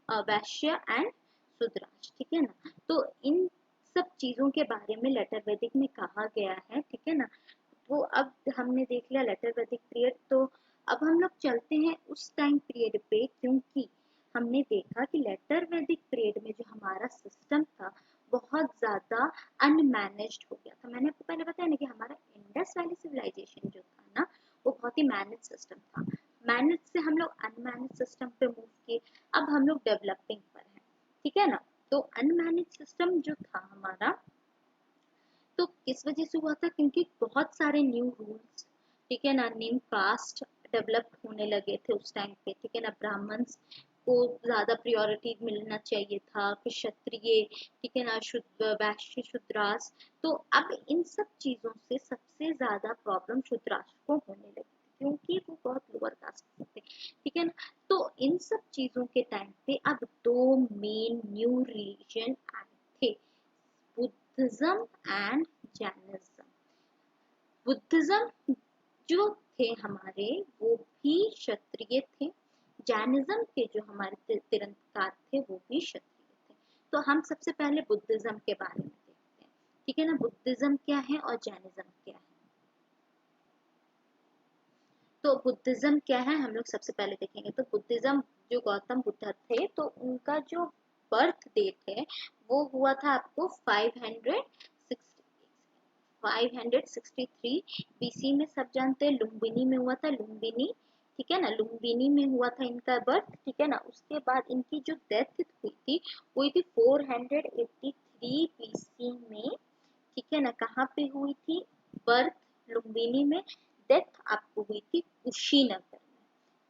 वैश्य एंड शूद्राश, ठीक है ना। तो इन सब चीजों के बारे में लेटर वैदिक में कहा गया है, ठीक है ना। तो अब हमने देख लिया लेटर वैदिक पीरियड। तो अब हम लोग चलते हैं उस टाइम पीरियड पे, क्योंकि हमने देखा कि लेटर वैदिक पीरियड में जो हमारा सिस्टम था बहुत ज़्यादा अनमैनेज्ड हो गया था। मैंने आपको पहले बताया ना कि हमारा इंडस वैली सिविलाइजेशन जो था ना वो बहुत ही मैनेज सिस्टम था। मैनेज से हम लोग अनमैनेज सिस्टम पे मूव किए, अब हम लोग डेवलपिंग पर हैं, ठीक है ना। तो अनमैनेज सिस्टम जो था हमारा, तो किस वजह से हुआ था, क्योंकि बहुत सारे न्यू रूल्स, ठीक है ना, न्यू कास्ट डेवलप होने लगे थे उस टाइम पे, ठीक है ना। ब्राह्मण्स को ज्यादा प्रायोरिटी मिलना चाहिए था, फिर क्षत्रिय, ठीक है ना, शुद्ध वैश्य शूद्रास। तो अब इन सब चीजों से सबसे ज्यादा प्रॉब्लम शूद्रास को होने लगी क्योंकि वो बहुत लोअर कास्ट के थे, ठीक है ना। तो इन सब चीजों के टाइम पे अब दो मेन न्यू रिलीजन आए थे, बुद्धिज्म एंड जैनिज्म। बुद्धिज्म जो थे हमारे वो भी क्षत्रिय थे, जैनिज्म के जो हमारे तीर्थंकर थे वो भी क्षत्रिय थे। तो हम सबसे पहले बुद्धिज्म के बारे में देखते हैं, ठीक है ना। बुद्धिज्म क्या है और जैनिज्म क्या है। तो बुद्धिज्म क्या है हम लोग सबसे पहले देखेंगे। तो बुद्धिज्म जो गौतम बुद्ध थे तो उनका जो बर्थ डेट है वो हुआ था आपको 563 बीसी में। सब जानते हैं लुम्बिनी में हुआ था, लुम्बिनी, ठीक है ना, लुम्बिनी में हुआ था इनका बर्थ, ठीक है ना। उसके बाद इनकी जो डेथ हुई थी 483 बीसी में, ठीक है ना। कहाँ पे हुई थी बर्थ, लुम्बिनी में। डेथ आपको हुई थी कुशीनगर में,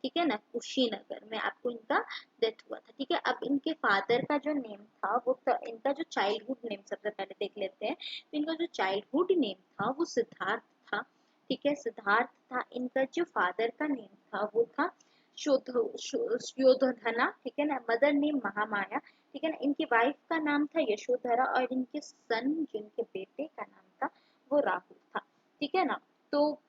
ठीक है ना, कुशीनगर में आपको इनका डेथ हुआ था, ठीक है। अब इनके फादर का जो नेम था वो इनका जो चाइल्डहुड नेम सबसे पहले देख लेते हैं। तो इनका जो चाइल्डहुड नेम था वो सिद्धार्थ था, ठीक है, सिद्धार्थ था। इनका जो फादर का नेम था वो था शोधना, ठीक है ना। मदर नेम महामाया, ठीक है ना। इनकी वाइफ का नाम था यशोधरा और इनके सन, जिनके बेटे का नाम था वो राहुल था, ठीक है ना। तो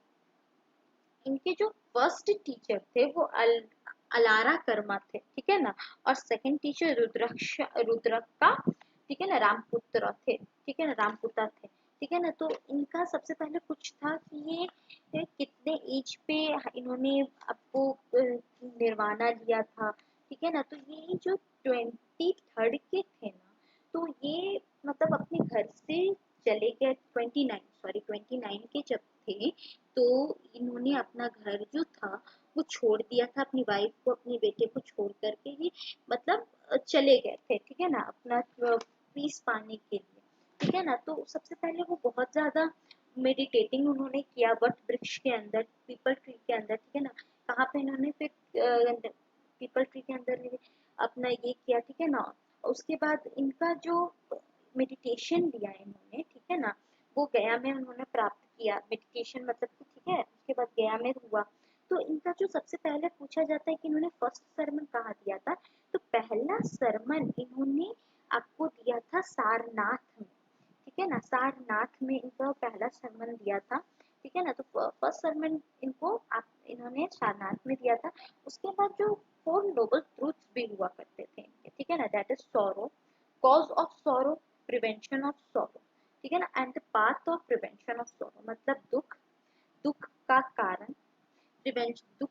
इनके जो फर्स्ट टीचर थे वो अलारा कर्मा थे, ठीक है ना। और सेकंड टीचर रुद्रका, ठीक है ना, रामपुत्र थे, ठीक है ना, रामपुता थे, ठीक है ना। तो इनका सबसे पहले कुछ था कि ये कितने एज पे इन्होंने आपको निर्वाणा लिया था, ठीक है ना। तो ये जो 23rd के थे ना, तो ये मतलब अपने घर से चले गए 29 के जब थे, तो इन्होंने अपना घर जो था वो छोड़ दिया था, अपनी वाइफ को अपने बेटे को छोड़ करके ही मतलब चले गए थे, ठीक है ना, अपना पीस पाने के लिए, ठीक है ना। तो सबसे पहले वो बहुत ज्यादा मेडिटेटिंग उन्होंने किया वट वृक्ष के अंदर, पीपल ट्री के अंदर, ठीक है ना। कहाँ पे इन्होंने फिर पीपल ट्री के अंदर अपना ये किया, ठीक है ना। उसके बाद इनका जो मेडिटेशन लिया इन्होंने, ठीक है ना, वो गया में उन्होंने प्राप्त किया मेडिटेशन, मतलब कि ठीक है, उसके बाद गया में हुआ। तो इनका जो सबसे पहले पूछा जाता है कि इन्होंने फर्स्ट सरमन कहाँ दिया था, तो पहला सरमन इन्होंने आपको दिया था सारनाथ में, ठीक है ना। सारनाथ में इनका पहला सरमन दिया था, ठीक है ना। तो फर्स्ट सरमन इनको आप इन्होंने सारनाथ में दिया था। उसके बाद जो 4 नोबल ट्रूथ्स भी हुआ करते थे इनके, ठीक है ना, that is sorrow, cause of sorrow, prevention of sorrow, ठीक है ना, and the path of prevention of sorrow, मतलब दुख, दुख का कारण, प्रिवेंशन,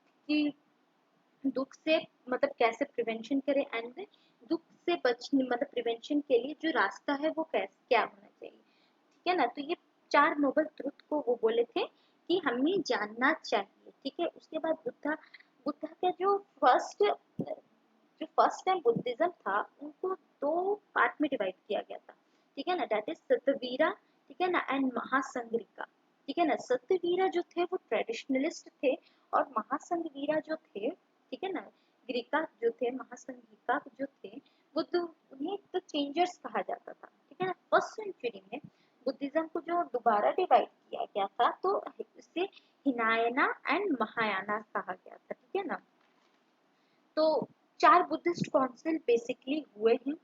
दुख से मतलब कैसे प्रिवेंशन करें, एंड दुख से बचने मतलब प्रिवेंशन के लिए जो रास्ता है वो कैसे क्या होना चाहिए, ठीक है ना। तो ये 4 नोबल ट्रुथ को वो बोले थे कि हमें जानना चाहिए, ठीक है। उसके बाद बुद्धा का जो फर्स्ट टाइम बुद्धिज्म था उनको 2 पार्ट में डिवाइड किया गया था, ठीक है ना, दैट इज सतवीरा, ठीक है ना, एंड महासंग्रिका, ठीक है ना। सत्यवीरा जो थे वो ट्रेडिशनलिस्ट थे और महासंघवीरा जो थे, ठीक है ना, ग्रीका जो थे, महासंघिका जो थे, वो तो उन्हें तो चेंजर्स कहा जाता था, ठीक है ना। फर्स्ट सेंचुरी में बुद्धिज्म को जो दोबारा डिवाइड किया गया था तो इसे हिनायना एंड महायाना कहा गया था, ठीक है ना। तो 4 बुद्धिस्ट काउंसिल बेसिकली हुए हैं,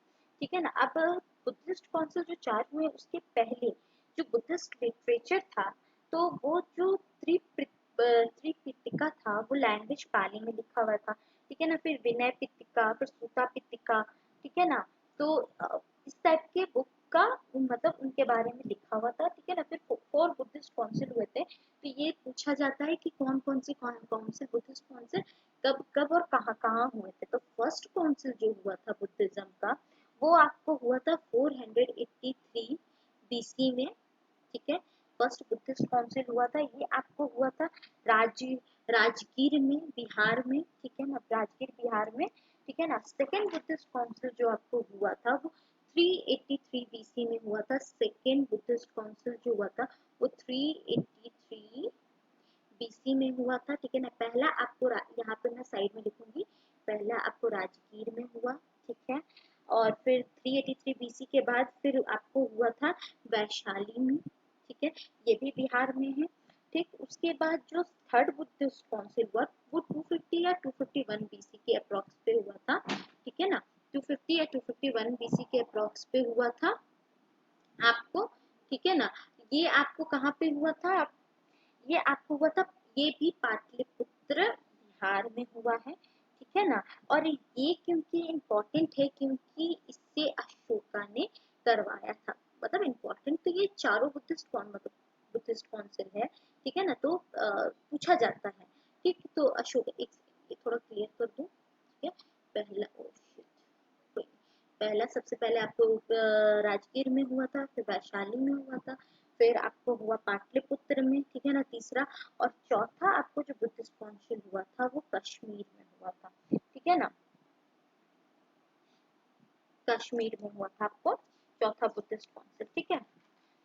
ठीक है ना। अब बुद्धिस्ट काउंसिल जो 4 हुए उसके पहले जो बुद्धिस्ट लिटरेचर था तो वो जो त्रिपिटिका था वो लैंग्वेज पाली में लिखा हुआ था, ठीक है ना। फिर विनय पिटिका, फिर सूता पिटिका, ठीक है ना। तो इस टाइप के बुक का मतलब उनके बारे में लिखा हुआ था, ठीक है ना। फिर 4 बुद्धिस्ट काउंसिल हुए थे, तो ये पूछा जाता है कि कौन से काउंसिल, बुद्धिस्ट काउंसिल कब कब और कहाँ कहाँ हुए थे। तो फर्स्ट काउंसिल जो हुआ था बुद्धिज्म का, वो आपको हुआ था 483 बीसी में, ठीक है। फर्स्ट बुद्धिस्ट काउंसिल हुआ था, ये आपको हुआ था राजगीर में, बिहार में, ठीक है ना, राजगीर बिहार में, ठीक है ना। सेकेंड बुद्धिस्ट काउंसिल जो आपको हुआ था वो 383 बीसी में हुआ था। सेकेंड बुद्धिस्ट काउंसिल जो हुआ था वो 383 बीसी में हुआ था, ठीक है ना। पहला आपको यहाँ पे मैं साइड में लिखूंगी, पहला आपको राजगीर में हुआ, ठीक है। और फिर 383 बीसी के बाद फिर आपको हुआ था वैशाली में, ठीक है, ये भी बिहार में है, ठीक। उसके बाद जो थर्ड बुद्धिस्ट काउंसिल हुआ वो 250 या 251 बीसी के अप्रोक्स पे हुआ था, ठीक है ना। 250 या 251 बीसी के अप्रोक्स पे हुआ था आपको, ठीक है ना। ये आपको कहाँ पे हुआ था, ये आपको हुआ था, ये भी पाटलिपुत्र बिहार में हुआ है, ठीक है ना। और ये क्योंकि इम्पोर्टेंट है क्योंकि इससे अशोका ने करवाया था, मतलब इम्पोर्टेंट तो ये चारों बुद्धिस्ट काउंसिल है, ठीक है ना। तो पूछा जाता है, ठीक। तो अशोक एक थोड़ा क्लियर कर दूं, ठीक है। पहला पहला सबसे पहले आपको राजगीर में हुआ था, फिर वैशाली में हुआ था, फिर आपको हुआ पाटलिपुत्र में, ठीक है ना, तीसरा। और चौथा आपको जो बुद्धिस्ट काउंसिल हुआ था वो कश्मीर में हुआ था, ठीक है ना, कश्मीर में हुआ था आपको चौथा बुद्धिस्ट काउंसिल, ठीक है।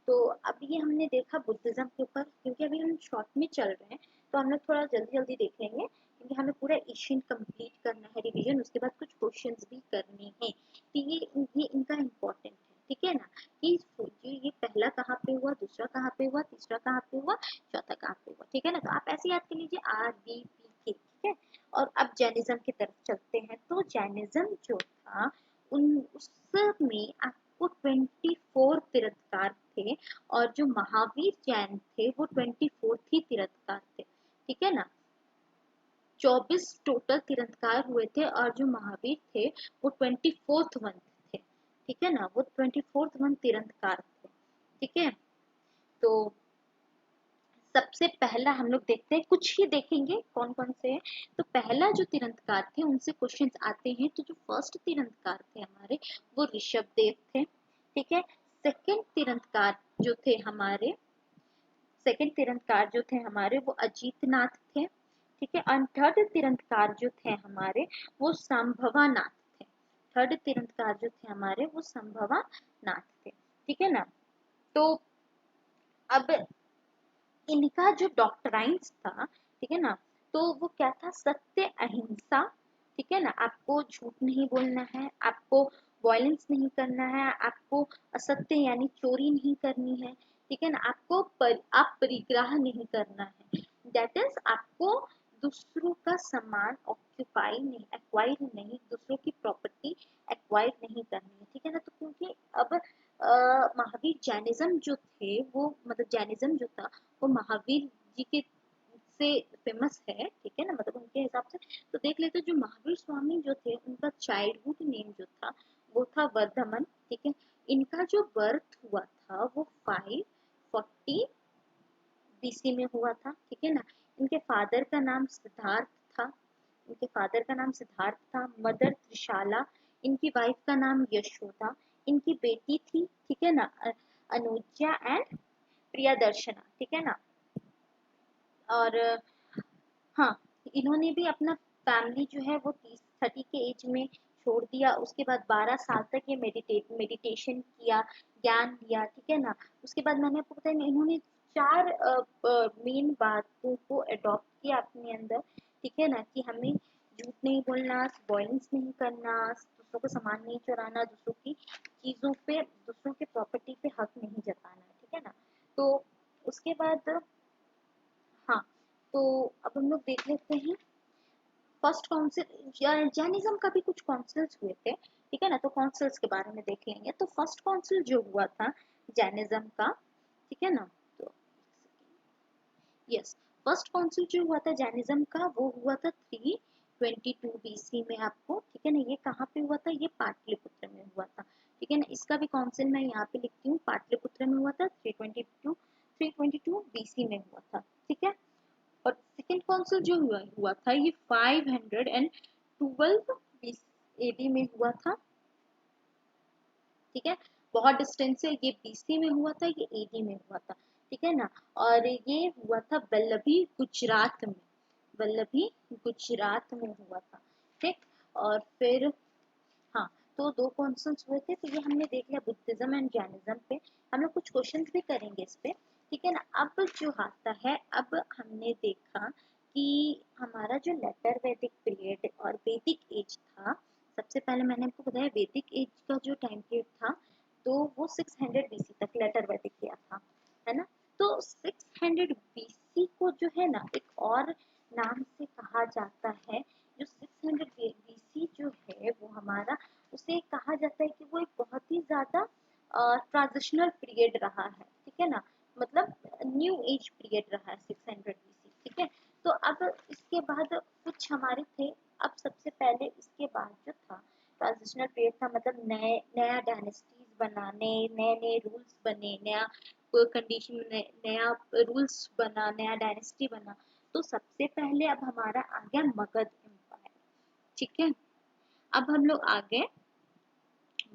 तो अब ये हमने देखा बुद्धिज्म के ऊपर, क्योंकि अभी हम शॉर्ट में चल रहे हैं तो हम लोग थोड़ा जल्दी जल्दी देखेंगे, क्योंकि हमें पूरा एशियन कंप्लीट करना है रिवीजन, उसके बाद कुछ क्वेश्चंस भी करने हैं। तो ये इनका इम्पोर्टेंट है, ठीक है ना, कि ये पहला कहाँ पे हुआ, दूसरा कहाँ पे हुआ, तीसरा कहाँ पे हुआ, चौथा कहाँ पे हुआ, ठीक है ना। तो आप ऐसे याद कर लीजिए RBPK, ठीक है। और अब जैनिज्म की तरफ चलते हैं। तो जैनिज्म जो था उसमें आपको 24 तीर्थकार थे, और जो महावीर जैन थे वो 24 ही तीर्थकार थे, ठीक है ना। 24 टोटल तीर्थकार हुए थे, और जो महावीर थे वो 24th वन थे, ठीक है ना, वो 24th वन तीर्थकार थे, ठीक है। तो सबसे पहला हम लोग देखते हैं, कुछ ही देखेंगे कौन कौन से हैं। तो पहला जो तीर्थकार थे उनसे क्वेश्चंस आते हैं। तो जो फर्स्ट तीर्थकार थे हमारे वो ऋषभ देव थे, ठीक है। सेकंड तीर्थकार जो थे हमारे, सेकंड तीर्थकार जो थे हमारे वो अजीतनाथ थे, ठीक है। और थर्ड तीर्थकार जो थे हमारे वो संभवानाथ थे, थर्ड तीर्थकार जो थे हमारे वो संभवानाथ थे, ठीक है ना। तो अब इनका जो डॉक्ट्राइन्स था, ठीक है ना, तो वो क्या था, सत्य अहिंसा, ठीक है ना, आपको झूठ नहीं बोलना है, आपको वायलेंस नहीं करना है, आपको असत्य यानी चोरी नहीं करनी है, ठीक है ना, आपको आप परिग्रह नहीं करना है, दैट इज आपको दूसरों का सामान ऑक्यूपाई नहीं, एक्वायर नहीं, दूसरों की प्रॉपर्टी एक्वायर नहीं करनी है, ठीक है ना। तो क्योंकि अब महावीर जैनिज्म जो थे वो, मतलब जैनिज्म जो था वो महावीर जी के से फेमस है, ठीक है ना, मतलब उनके हिसाब से। तो देख लेते जो महावीर स्वामी जो थे उनका चाइल्डहुड नेम जो था वो था वर्धमन, ठीक है। इनका जो बर्थ हुआ था वो 540 बीसी में हुआ था, ठीक है ना। इनके फादर का नाम सिद्धार्थ था, इनके फादर का नाम सिद्धार्थ था, मदर त्रिशाला, इनकी वाइफ का नाम यशोदा, इनकी बेटी थी, ठीक है ना, अनुजा एंड प्रियदर्शना, ठीक है ना। और हाँ, इन्होंने भी अपना फैमिली जो है वो 30 के एज में छोड़ दिया। उसके बाद 12 साल तक ये मेडिटेशन किया, ज्ञान लिया, ठीक है ना। उसके बाद मैंने आपको बताया इन्होंने 4 मेन बातों को अडॉप्ट किया अपने अंदर, ठीक है ना, कि हमें झूठ नहीं बोलना, वायलेंस नहीं करना, दूसरों को सामान नहीं चुराना, दूसरों की चीजों पे, दूसरों के प्रॉपर्टी पे हक नहीं जताना, ठीक है ना। तो उसके बाद हाँ, तो अब हम लोग देख लेते हैं फर्स्ट काउंसिल, जैनिज्म का भी कुछ काउंसिल्स हुए थे, ठीक है ना। तो काउंसिल्स के बारे में देख लेंगे। तो फर्स्ट काउंसिल जो हुआ था जैनिज्म का, ठीक है ना, तो यस, फर्स्ट काउंसिल जो हुआ था जैनिज्म का वो हुआ था 322 बीसी में आपको, ठीक है ना। ये कहाँ पे हुआ था, ये पाटलिपुत्र में हुआ था, ठीक है ना। इसका भी काउंसिल मैं यहाँ पे लिखती हूँ, पाटलिपुत्र में हुआ था, 322 बीसी में हुआ था, ठीक है। काउंसिल जो हुआ था ये 512 एडी में हुआ था, ठीक है। बहुत डिस्टेंस से ये बीसी में हुआ था, ये एडी में हुआ था, ठीक है ना। और ये हुआ था वल्लभी गुजरात में, वल्लभी गुजरात में हुआ था, ठीक। और फिर हाँ, तो दो कॉन्सेंस हुए थे, तो ये हमने देख लिया बुद्धिज्म एंड जैनिज्म पे। हम लोग कुछ क्वेश्चंस भी करेंगे इस पे, ठीक है ना। अब जो आता है, अब हमने देखा कि हमारा जो लेटर वैदिक पीरियड और वैदिक एज था, सबसे पहले मैंने आपको बताया वैदिक एज का जो टाइम पीरियड था, तो वो 600 बीसी तक लेटर वैदिक किया था, है ना। तो 600 बीसी को जो है ना एक और नाम से कहा जाता है, जो 600 बीसी जो है वो हमारा, उसे कहा जाता है कि वो एक बहुत ही ज्यादा ट्रांजिशनल पीरियड रहा है, ठीक है ना। मतलब न्यू एज पीरियड रहा है 600 बीसी, ठीक है। तो अब इसके बाद कुछ हमारे थे, अब सबसे पहले इसके बाद जो था ट्रांजिशनल पीरियड था, मतलब नए नया डायनेस्टीज बनाने, नए नए रूल्स बने, नया कंडीशन, नया रूल्स बना, नया डायनेस्टी बना। तो सबसे पहले अब हमारा आ गया मगध एम्पायर, ठीक है। अब हम लोग आ गए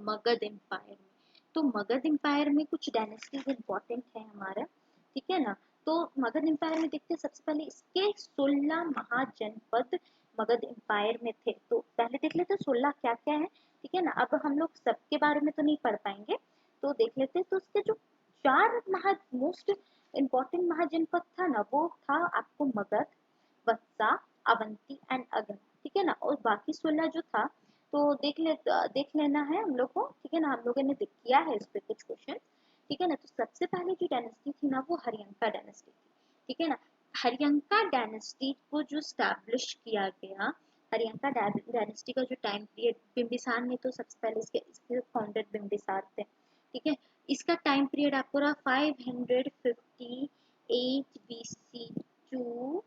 मगध एम्पायर में। तो मगध एम्पायर में कुछ डायनेस्टीज इंपॉर्टेंट है हमारा, ठीक है ना। तो मगध एम्पायर में देखते हैं, सबसे पहले इसके 16 महाजनपद मगध एम्पायर में थे। तो पहले देख लेते हैं 16 क्या क्या है, ठीक है ना। अब हम लोग सबके बारे में तो नहीं पढ़ पाएंगे, तो देख लेते हैं। तो उसके जो चार मोस्ट इम्पोर्टेंट महाजनपद था ना, वो था आपको मगध, वत्सा, अवंती एंड अगम, ठीक है ना। और बाकी 16 जो था, तो देख लेना है हम लोग को, ठीक है ना। हम लोगों ने किया है इस पे कुछ क्वेश्चन, ठीक है ना। तो सबसे पहले जो डायनेस्टी थी ना, वो हरियंका डायनेस्टी थी, ठीक है ना। हरियंका डायनेस्टी को जो स्टैब्लिश किया गया, हरियंका डायनेस्टी का जो टाइम पीरियड, बिम्बिसार ने तो सबसे पहले इसके फाउंडर बिम्बिसार थे, ठीक है। इसका टाइम पीरियड आपको रहा 558 BC टू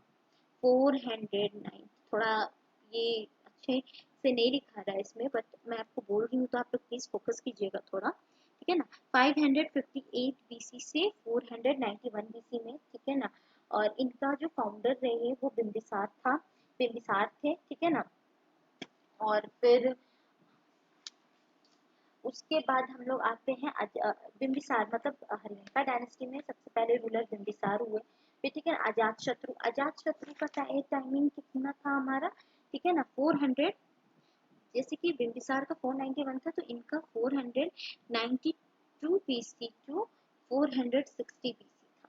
409। थोड़ा ये अच्छे से नहीं लिखा रहा है इसमें, बट मैं आपको बोल रही हूँ तो आप लोग प्लीज फोकस कीजिएगा थोड़ा, ठीक है ना। 558 BC से 491 BC में, ठीक है ना। और इनका जो फाउंडर रहे वो बिम्बिसार थे, ठीक है ना। और फिर उसके बाद हम लोग आते हैं बिम्बिसार, मतलब हरियंका डायनेस्टी में सबसे पहले रूलर बिम्बिसार हुए, फिर ठीक है। अजात शत्रु का टाइमिंग कितना था हमारा, ठीक है ना, 400। जैसे कि बिम्बिसार का 491 था, तो इनका 492 BC टू 460 BC था,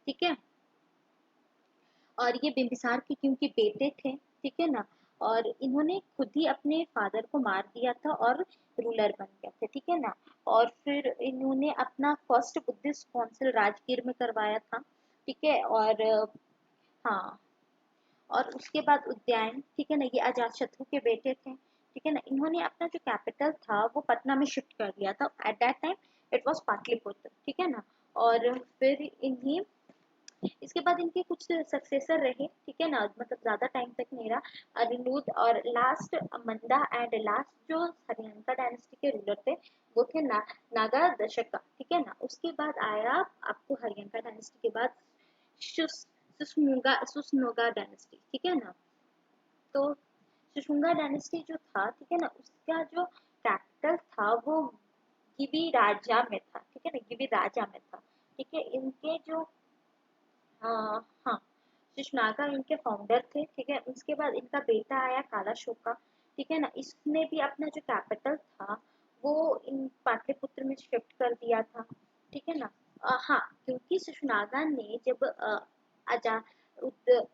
ठीक है। और ये बिम्बिसार के क्योंकि बेटे थे, ठीक है ना। और इन्होंने खुद ही अपने फादर को मार दिया था और रूलर बन गए थे, ठीक है ना। और फिर इन्होंने अपना फर्स्ट बुद्धिस्ट काउंसिल राजगीर में करवाया था, ठीक है। और हाँ, और उसके बाद उद्यान, ठीक है ना, ये अजातशत्रु के बेटे थे, ठीक है ना। इन्होंने अपना जो कैपिटल था वो पटना में शिफ्ट कर दिया था, at that time it was Pataliputra, ठीक है ना। और फिर इन्हीं इसके बाद इनके कुछ सक्सेसर रहे, ठीक है ना, मतलब ज्यादा टाइम तक नहीं रहा अनिरुद्ध, और लास्ट मंदा एंड लास्ट जो हरियंका डायनेस्टी के रूलर थे वो थे नागा दशका, ठीक है ना। उसके बाद आया आपको हरियंका डायनेस्टी के बाद सुसनुगा डायनेस्टी, ठीक है ना। तो सुशुंगा डायनेस्टी जो था, ठीक है ना, उसका जो कैपिटल था वो गिबी राजा में था, ठीक है ना, गिबी राजा में था, ठीक है। इनके जो हाँ, शिशुनागा इनके फाउंडर थे, ठीक है। उसके बाद इनका बेटा आया कालाशोका, ठीक है ना। इसने भी अपना जो कैपिटल था वो इन पाटलिपुत्र में शिफ्ट कर दिया था, ठीक है ना। हाँ, क्योंकि शिशुनागा ने जब अजा उद,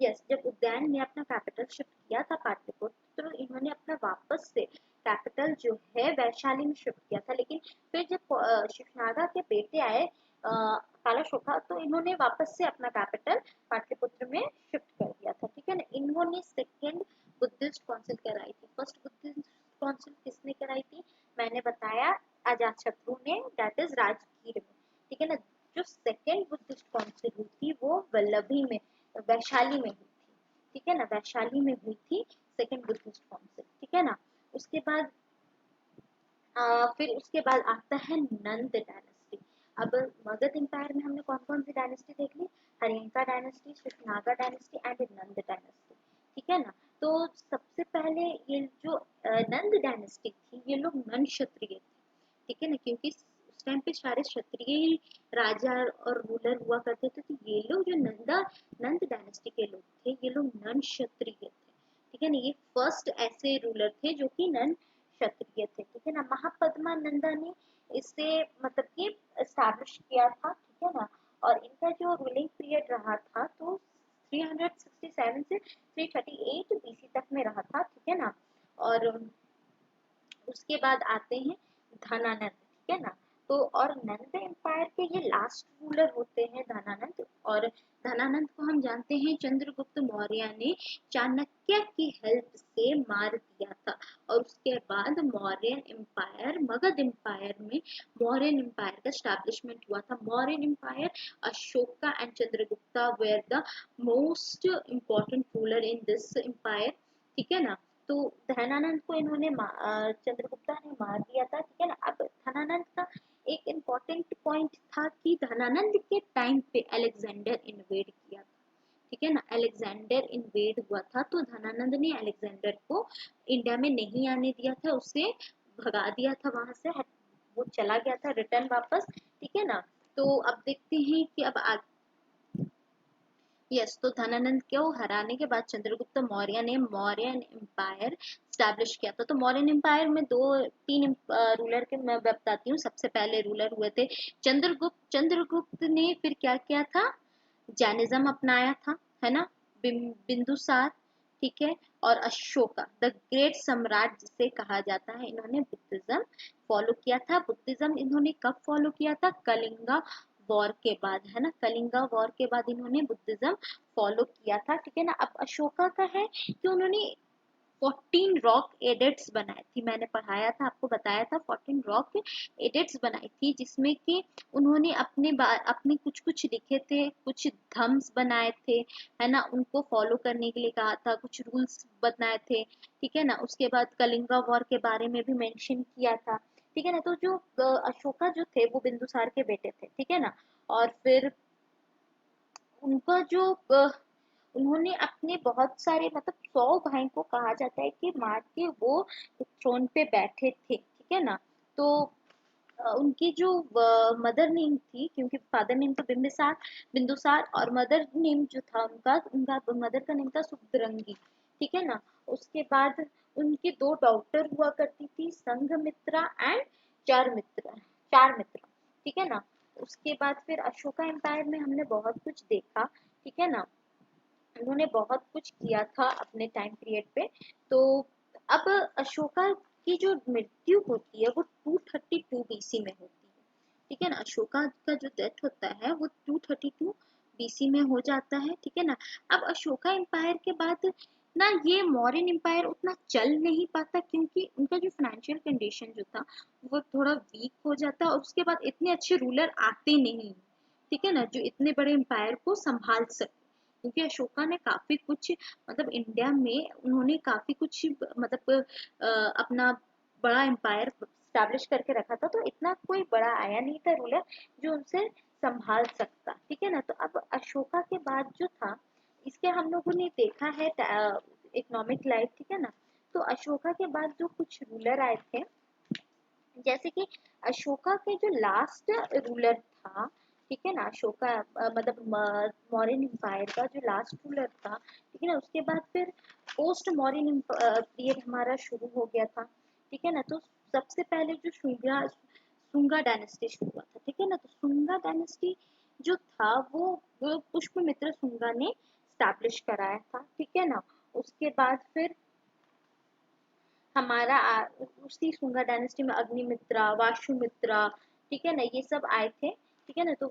यस, जब उद्यान ने अपना कैपिटल शिफ्ट किया था पाटलिपुत्र, तो इन्होंने अपना वापस से कैपिटल जो है वैशाली में शिफ्ट किया था। लेकिन फिर जब शिशुनागा के बेटे आए कालाशोका, तो इन्होंने वापस से अपना कैपिटल पाटलिपुत्र में शिफ्ट कर दिया था, ठीक है ना। इन्होंने सेकेंड बुद्धिस्ट काउंसिल कराई थी। फर्स्ट बुद्धिस्ट काउंसिल किसने कराई थी, मैंने बताया अजातशत्रु ने, दैट इज राजगीर में, ठीक है ना। जो सेकेंड बुद्धिस्ट काउंसिल हुई थी वो वल्लभी में, वैशाली में हुई थी, ठीक है ना, वैशाली में हुई थी सेकेंड बुद्धिस्ट काउंसिल, ठीक है ना। उसके बाद फिर उसके बाद आता है नंद डायनेस्टी। अब मगध एम्पायर में हमने कौन कौन सी डायनेस्टी देख ली, Haryanka dynasty, Shishunaga dynasty and Nanda dynasty, ठीक है ना। तो सबसे पहले ये जो नंद डायनेस्टी थी, ये लोग नन क्षत्रिय थे, ठीक है ना, क्योंकि उस टाइम पे सारे क्षत्रिय ही राजा और रूलर हुआ करते थे। तो ये लोग जो नंद डायनेस्टी के लोग थे, ये लोग नन क्षत्रिय थे, ठीक है ना। ये फर्स्ट ऐसे रूलर थे जो कि नन क्षत्रिय थे, ठीक है ना। महापद्मा नंदा ने इसे मतलब कि एस्टैब्लिश किया था, ठीक है ना। और इनका जो रूलिंग पीरियड रहा था तो 367 से 338 बीसी तक में रहा था, ठीक है ना। और उसके बाद आते हैं धनानंद, ठीक है ना। तो और नंद एम्पायर के ये लास्ट रूलर होते हैं धनानंद। और धनानंद को हम जानते हैं चंद्रगुप्त मौर्य ने चाणक्य की हेल्प से मार दिया था। और उसके बाद मौर्यन एम्पायर, मगध एम्पायर में मौर्यन एम्पायर का स्टैब्लिशमेंट हुआ था। Mauryan empire, Ashoka and Chandragupta were the most important ruler in this empire, ठीक है ना। तो धनानंद को इन्होंने चंद्रगुप्ता ने मार दिया था, ठीक है ना। अब धनानंद का एक इम्पोर्टेंट पॉइंट था कि धनानंद के टाइम पे अलेक्जेंडर इन्वेड किया था, ठीक है ना। अलेक्जेंडर इन्वेड हुआ था तो धनानंद ने अलेक्जेंडर को इंडिया में नहीं आने दिया था, उसे भगा दिया था वहां से, वो चला गया था रिटर्न वापस, ठीक है ना। तो अब देखते हैं कि अब यस, तो धनानंद को हराने के बाद चंद्रगुप्त मौर्य ने मौर्यन एम्पायर स्टैब्लिश किया था। तो मौर्यन एम्पायर में दो तीन रूलर के मैं बताती हूँ। सबसे पहले रूलर हुए थे चंद्रगुप्त। चंद्रगुप्त ने फिर क्या किया था, जैनिज्म अपनाया था, है ना। बिंदुसार, ठीक है, और अशोका द ग्रेट सम्राट जिसे कहा जाता है, इन्होंने बुद्धिज्म फॉलो किया था। बुद्धिज्म इन्होंने कब फॉलो किया था, कलिंगा वॉर के बाद, है ना। कलिंगा वॉर के बाद इन्होंने बुद्धिज्म फॉलो किया था, ठीक है ना। अब अशोका का है कि उन्होंने 14 रॉक एडिक्ट्स बनाई थी, मैंने पढ़ाया था आपको, बताया था 14 रॉक एडिक्ट्स बनाई थी, जिसमें कि उन्होंने अपने कुछ कुछ लिखे थे, कुछ धम्स बनाए थे, है ना, उनको फॉलो करने के लिए कहा था, कुछ रूल्स बनाए थे, ठीक है ना। उसके बाद कलिंगा वॉर के बारे में भी मेंशन किया था, ठीक है ना। तो जो अशोका जो थे वो बिंदुसार के बेटे थे, ठीक है ना। और फिर उनका जो उन्होंने अपने बहुत सारे मतलब 100 भाई को कहा जाता है कि मार के वो थ्रोन पे बैठे थे, ठीक है ना। तो उनकी जो मदर नेम थी, क्योंकि फादर नेम तो बिंबिसार बिंदुसार और मदर नेम जो था उनका उनका मदर का नेम था सुब्दरंगी, ठीक है ना। उसके बाद उनकी दो डॉटर हुआ करती थी, संघमित्रा एंड चार मित्रा, ठीक है ना। उसके बाद फिर अशोका एम्पायर में हमने बहुत कुछ देखा, ठीक है ना। उन्होंने बहुत कुछ किया था अपने टाइम पीरियड पे। तो अब अशोका की जो मृत्यु होती है वो 232 बीसी में होती है, ठीक है ना। अशोका का जो डेथ होता है वो 232 बीसी में हो जाता है, ठीक है ना। अब अशोका एम्पायर के बाद ना ये मौर्यन एम्पायर उतना चल नहीं पाता, क्योंकि उनका जो फाइनेंशियल कंडीशन जो था वो थोड़ा वीक हो जाता है, और उसके बाद इतने अच्छे रूलर आते नहीं, ठीक है ना, जो इतने बड़े एम्पायर को संभाल सके। क्योंकि अशोका ने काफी कुछ मतलब इंडिया में उन्होंने काफी कुछ मतलब अपना बड़ा एम्पायर स्टैब्लिश करके रखा था, तो इतना कोई बड़ा आया नहीं था रूलर जो उनसे संभाल सकता, ठीक है ना। तो अब अशोका के बाद जो था, इसके हम लोगों ने देखा है इकोनॉमिक लाइफ, ठीक है ना। तो अशोका के बाद जो कुछ रूलर आए थे, जैसे कि अशोका के जो लास्ट रूलर था, ठीक है ना, अशोका मतलब मौर्यन एम्पायर का जो लास्ट रूलर था, ठीक है ना। उसके बाद फिर पोस्ट मौर्यन पीरियड हमारा शुरू हो गया था, ठीक है ना। तो सबसे पहले जो सुंगा डायनेस्टी शुरू हुआ था, ठीक है ना। तो सुंगा डायनेस्टी जो था वो पुष्पमित्र सुंगा ने स्टैब्लिश कराया था, ठीक है ना। उसके बाद फिर हमारा उसी शुंगा डायनेस्टी में अग्निमित्रा, वाशुमित्रा, ठीक है ना, ये सब आए थे, ठीक है ना। तो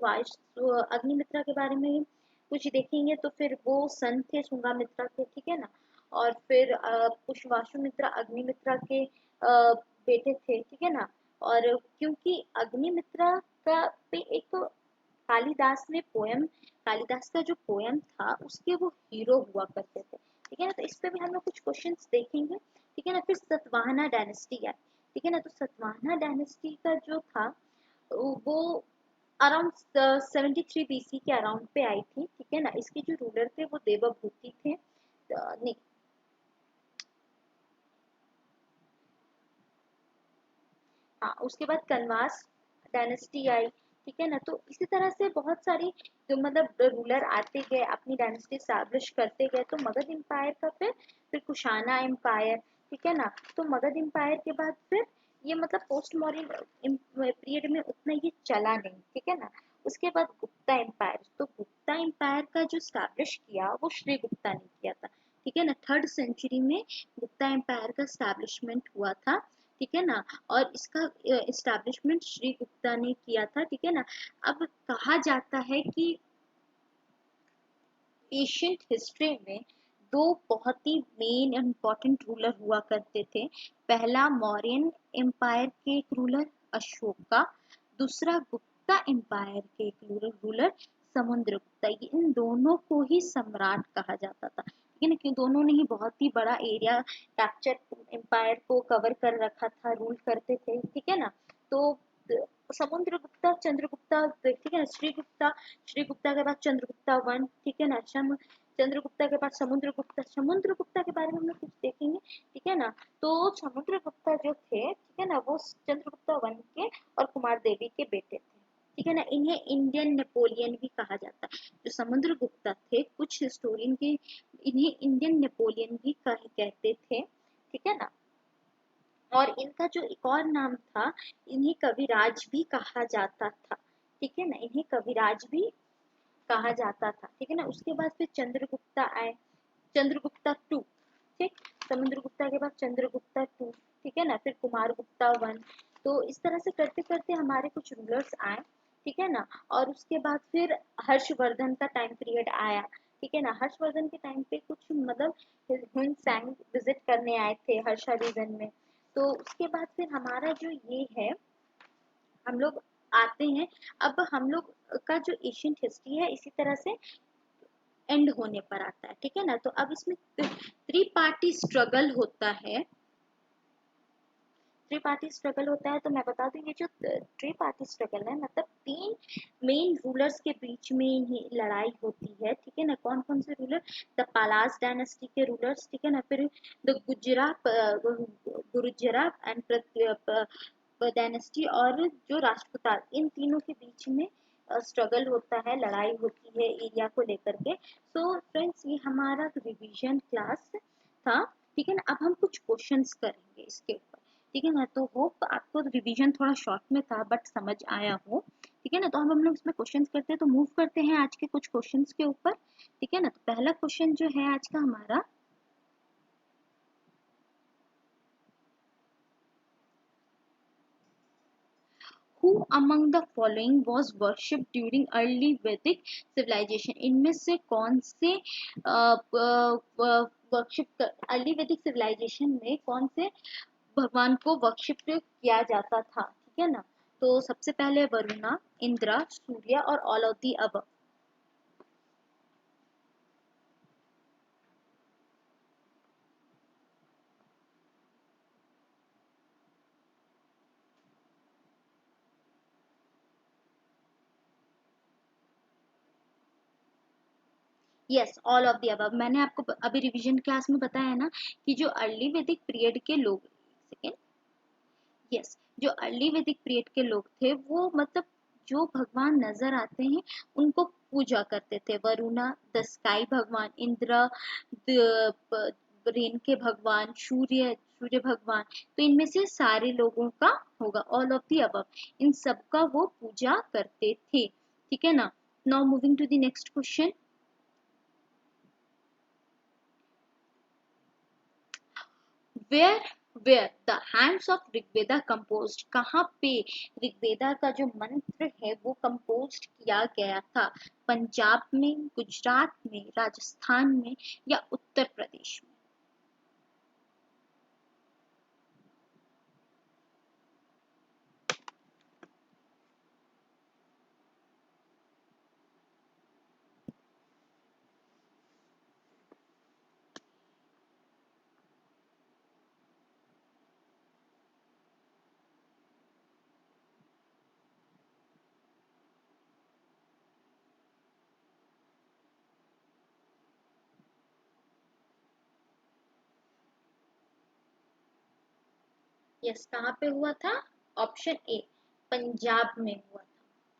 अग्निमित्रा के बारे में कुछ देखेंगे तो फिर वो सन थे शुंगामित्रा के, ठीक है ना। और फिर वाशुमित्रा अग्निमित्रा के बेटे थे, ठीक है ना। और क्योंकि अग्निमित्रा का पे एक कालिदास ने पोयम कालिदास का जो पोयम था उसके वो हीरो हुआ करते थे, ठीक है ना। तो इस पे भी हम लोग कुछ क्वेश्चंस देखेंगे, ठीक है ना। फिर सतवाहना डायनेस्टी है, ठीक है ना। तो सतवाहना डायनेस्टी का जो था वो अराउंड 73 BC के अराउंड पे आई थी, ठीक है ना। इसके जो रूलर थे वो देवभूति थे, नहीं, हाँ उसके बाद कनवास डायनेस्टी आई, ठीक है ना। तो इसी तरह से बहुत सारी जो मतलब रूलर आते गए, अपनी डायनेस्टी स्टैब्लिश करते गए। तो मगध एम्पायर का फिर कुशाना एम्पायर, ठीक है ना। तो मगध एम्पायर के बाद फिर ये मतलब पोस्ट मॉडर्न पीरियड में उतना ये चला नहीं, ठीक है ना। उसके बाद गुप्ता एम्पायर, तो गुप्ता एम्पायर का जो स्टैब्लिश किया वो श्री गुप्ता ने किया था, ठीक है ना। 3rd सेंचुरी में गुप्ता एम्पायर का स्टैब्लिशमेंट हुआ था, ठीक है ना। और इसका इस्टेब्लिशमेंट श्री गुप्ता ने किया था, ठीक है ना। अब कहा जाता है कि एशियंट हिस्ट्री में दो बहुत ही मेन इम्पोर्टेंट रूलर हुआ करते थे। पहला मौर्यन एम्पायर के एक रूलर अशोका, दूसरा गुप्ता एम्पायर के एक रूलर समुद्रगुप्ता। इन दोनों को ही सम्राट कहा जाता था, ठीक है ना, क्योंकि दोनों ने ही बहुत ही बड़ा एरिया कैप्चर एम्पायर को कवर कर रखा था, रूल करते थे, ठीक है ना। तो समुद्रगुप्ता चंद्रगुप्ता, ठीक है ना, श्रीगुप्ता के बाद चंद्रगुप्ता वन, ठीक है ना। चंद्रगुप्ता के बाद समुद्रगुप्ता के बारे में हम लोग कुछ देखेंगे, ठीक है ना। तो समुद्रगुप्ता जो थे, ठीक है ना, वो चंद्रगुप्ता वन के और कुमार देवी के बेटे थे, ठीक है ना। इन्हें इंडियन नेपोलियन भी कहा जाता है। जो समुद्रगुप्ता थे, कुछ हिस्टोरियन के इन्हें इंडियन नेपोलियन भी कहते थे, ठीक है ना। और इनका जो एक और नाम था, इन्हें कविराज भी कहा जाता था, ठीक है ना। इन्हें कविराज भी कहा जाता था, ठीक है ना। उसके बाद फिर चंद्रगुप्ता आए, चंद्रगुप्ता टू, ठीक। समुद्रगुप्ता के बाद चंद्रगुप्ता टू, ठीक है ना। फिर कुमार गुप्ता वन। तो इस तरह से करते करते हमारे कुछ रूलर्स आए, ठीक है ना। और उसके बाद फिर हर्षवर्धन का टाइम पीरियड आया, ठीक है ना। हर्षवर्धन के टाइम पे कुछ मतलब हुन सैंग विजिट करने आए थे हर्षा रीजन में। तो उसके बाद फिर हमारा जो ये है, हम लोग आते हैं, अब हम लोग का जो एशियंट हिस्ट्री है इसी तरह से एंड होने पर आता है, ठीक है ना। तो अब इसमें त्रिपाठी स्ट्रगल होता है, त्रिपाठी स्ट्रगल होता है। तो मैं बता दूं, ये जो त्रिपाठी स्ट्रगल है मतलब 3 मेन रूलर्स के बीच में ही लड़ाई होती है, ठीक है ना। कौन कौन से रूलर? द पालास डायनेस्टी के रूलर्स, ठीक है ना। फिर द गुर्जरात एंड डायनेस्टी और जो राष्ट्रकूटाल, इन तीनों के बीच में स्ट्रगल होता है, लड़ाई होती है एरिया को लेकर के। सो फ्रेंड्स, ये हमारा रिवीजन क्लास था, ठीक है ना। अब हम कुछ क्वेश्चंस करेंगे इसके ऊपर, ठीक है ना। तो होप आपको रिवीजन थोड़ा शॉर्ट में था बट समझ आया हो, ठीक है ना। तो हम लोग इसमें क्वेश्चंस करते हैं, तो मूव करते हैं आज के कुछ क्वेश्चंस के ऊपर, ठीक है ना। तो पहला क्वेश्चन जो है आज का हमारा, Who among the following was worshipped during early Vedic civilization? इनमें से कौन से वर्शिप अर्ली वैदिक सिविलाइजेशन में कौन से भगवान को वर्शिप किया जाता था, ठीक है ना। तो सबसे पहले वरुणा, इंद्रा, सूर्य और all of the above. Yes, all of the above. मैंने आपको अभी रिवीजन क्लास में बताया ना कि जो अर्ली वैदिक पीरियड के लोग, सेकेंड, यस, जो अर्ली वैदिक पीरियड के लोग थे वो मतलब जो भगवान नजर आते हैं उनको पूजा करते थे। वरुणा द स्काई भगवान, इंद्र रेन के भगवान, सूर्य भगवान। तो इनमें से सारे लोगों का होगा ऑल ऑफ द अबव, इन सब का वो पूजा करते थे, ठीक है ना। Now moving to the next question. Where were the hands of Rigveda composed, कहाँ पे ऋग्वेदा का जो मंत्र है वो कंपोज्ड किया गया था? पंजाब में, गुजरात में, राजस्थान में या उत्तर प्रदेश में? यस, कहाँ पे हुआ था? ऑप्शन ए, पंजाब में हुआ था।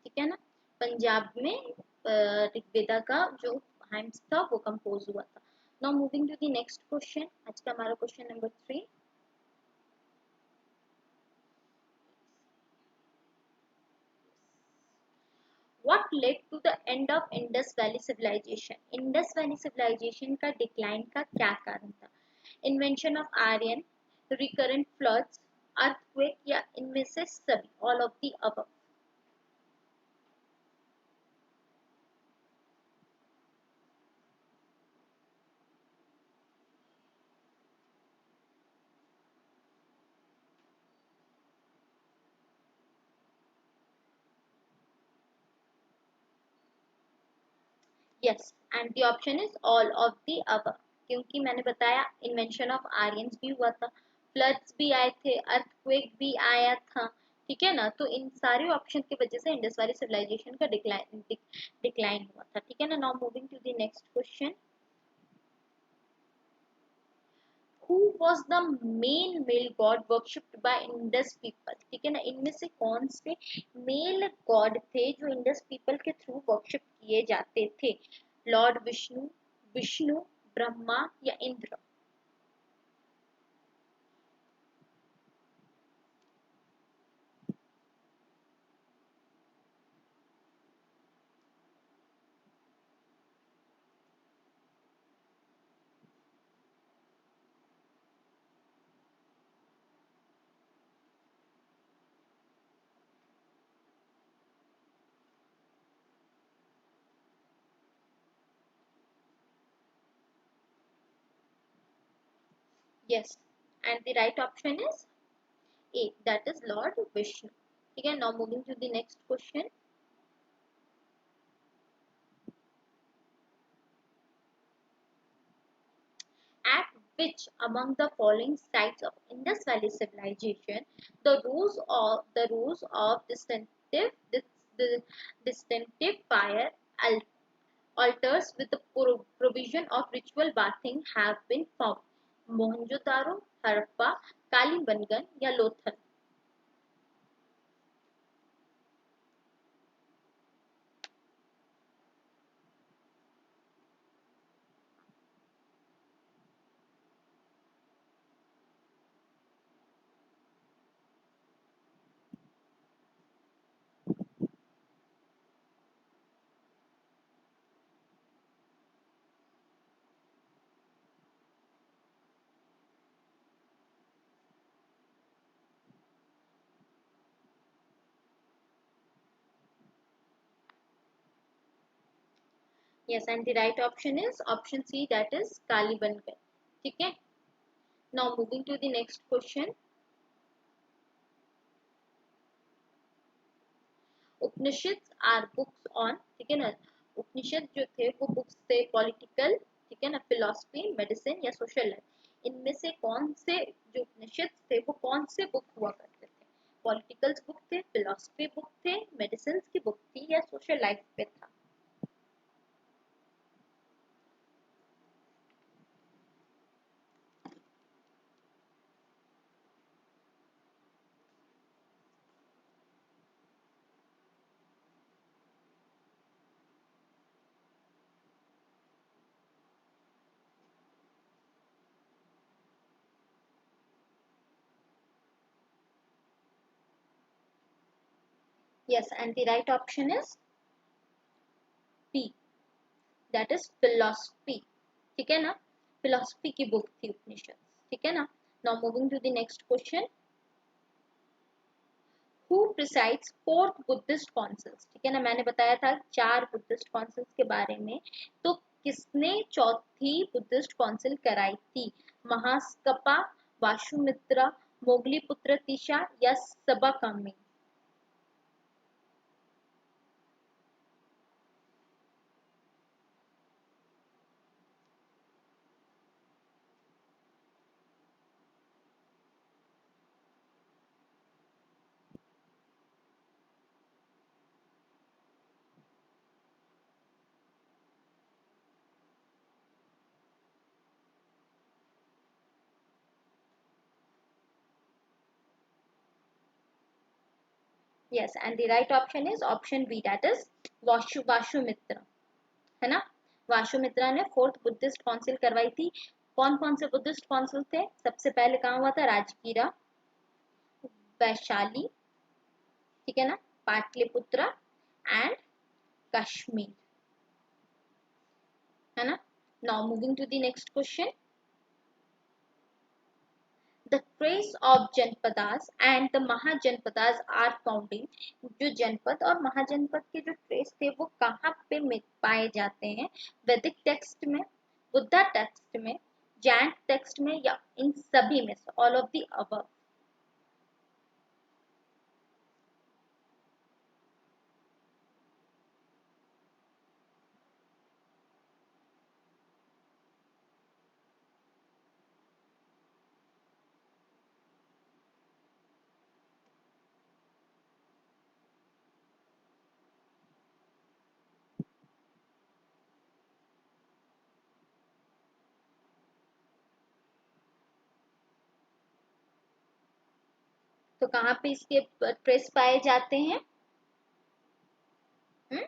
ठीक है ना, पंजाब में ऋग्वेदा का जो हाइम्स था वो कंपोज हुआ था। Now moving to the next question, आज का हमारा question number 3। What led to the end of Indus Valley Civilization? Indus Valley Civilization का डिक्लाइन का क्या कारण था? Invention of Aryan, recurrent floods, earthquake, या इनमें से सभी, all of the above? Yes, and the option is all of the above, क्योंकि मैंने बताया इन्वेंशन ऑफ आर्यंस भी हुआ था, फ्लड्स भी आए थे, अर्थक्वेक भी आया था। ठीक है ना, तो इन सारे ऑप्शन की वजह से इंडस वैली सिविलाइजेशन का डिक्लाइन हुआ था। ठीक है ना, now moving to the next question. Who was the main male god worshipped by Indus people? ठीक है ना, इनमें से कौन से मेल गॉड थे जो इंडस पीपल के थ्रू वर्शिप किए जाते थे? लॉर्ड विष्णु, विष्णु, ब्रह्मा, या Indra? Yes, and the right option is A, that is Lord Vishnu. ठीक है, now moving to the next question. At which among the following sites of Indus Valley civilization the rows of distinctive fire altars with the provision of ritual bathing have been found? Mohenjo-daro, Harappa, Kalibangan, या Lothal? Yes, and the right option is option C, that is Kalibangan. ठीक है, now moving to the next question. Upanishad are books on, ठीक है ना, उपनिषद जो थे वो books थे पॉलिटिकल, ठीक है ना, फिलोसफी, मेडिसिन, या सोशल लाइफ? इनमें से कौन से जो उपनिषद थे वो कौन से बुक हुआ करते थे? पॉलिटिकल्स बुक थे, फिलोसफी बुक थे, मेडिसिन की बुक थी, या सोशल लाइफ पे था? Yes, and the right option is B, that is philosophy. ठीक है ना, फिलोसफी की बुक थी उपनिषद। ठीक है ना, now moving to the next question. Who presides fourth Buddhist councils? ठीक है ना, मैंने बताया था 4 बुद्धिस्ट काउंसिल्स के बारे में, तो किसने चौथी बुद्धिस्ट काउंसिल कराई थी? महास्कपा, वाशुमित्रा, मोगलीपुत्र तिशा, या Sabakami? Yes, and the right option is option B, that is Vasumitra, है ना। वाशुमित्रा ने फोर्थ बुद्धिस्ट काउंसिल करवाई थी। कौन कौन से बुद्धिस्ट काउंसिल थे? सबसे पहले कहाँ हुआ था? राजगीरा, वैशाली, ठीक है ना, पाटलिपुत्रा एंड कश्मीर, है ना। Now moving to the next question, the trace of janapadas and the mahajanapadas are found in, जो जनपद और महाजनपद के जो ट्रेस थे वो कहाँ पे पाए जाते हैं? वैदिक टेक्स्ट में, बुद्धा टेक्स्ट में, जैन टेक्स्ट में, या इन सभी में से, ऑल ऑफ द अबव? तो कहाँ पे इसके ट्रेस पाए जाते हैं? हुँ?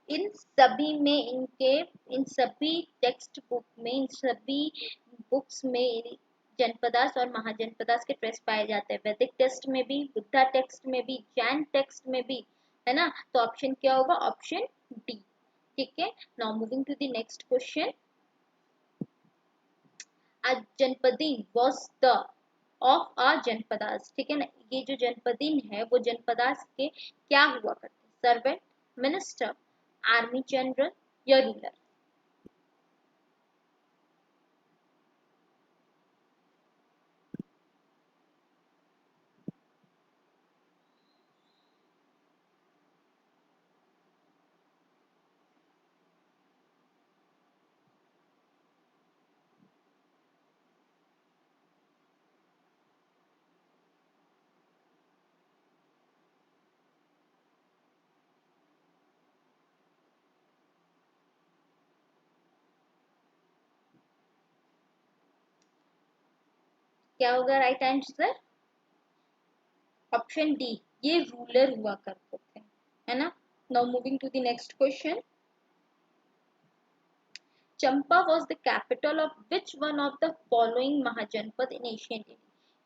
इन सभी में, इनके इन सभी टेक्स्ट बुक में, इन सभी बुक्स में जनपदास और महाजनपदास के ट्रेस पाए जाते हैं। वैदिक टेक्स्ट में भी, बुद्धा टेक्स्ट में भी, जैन टेक्स्ट में भी, है ना। तो ऑप्शन क्या होगा? ऑप्शन डी, ठीक है। Now moving to the next question, a janapadin was the of a janapadas, ठीक है ना। ये जो जनपदीन है वो जनपदास के क्या हुआ करते? सर्वेंट, मिनिस्टर, आर्मी जनरल, या रूलर? क्या होगा राइट आंसर? ऑप्शन डी, ये रूलर हुआ करते थे, है ना। Now moving to the next question, Champa was the capital of which one of the following Mahajanapada in ancient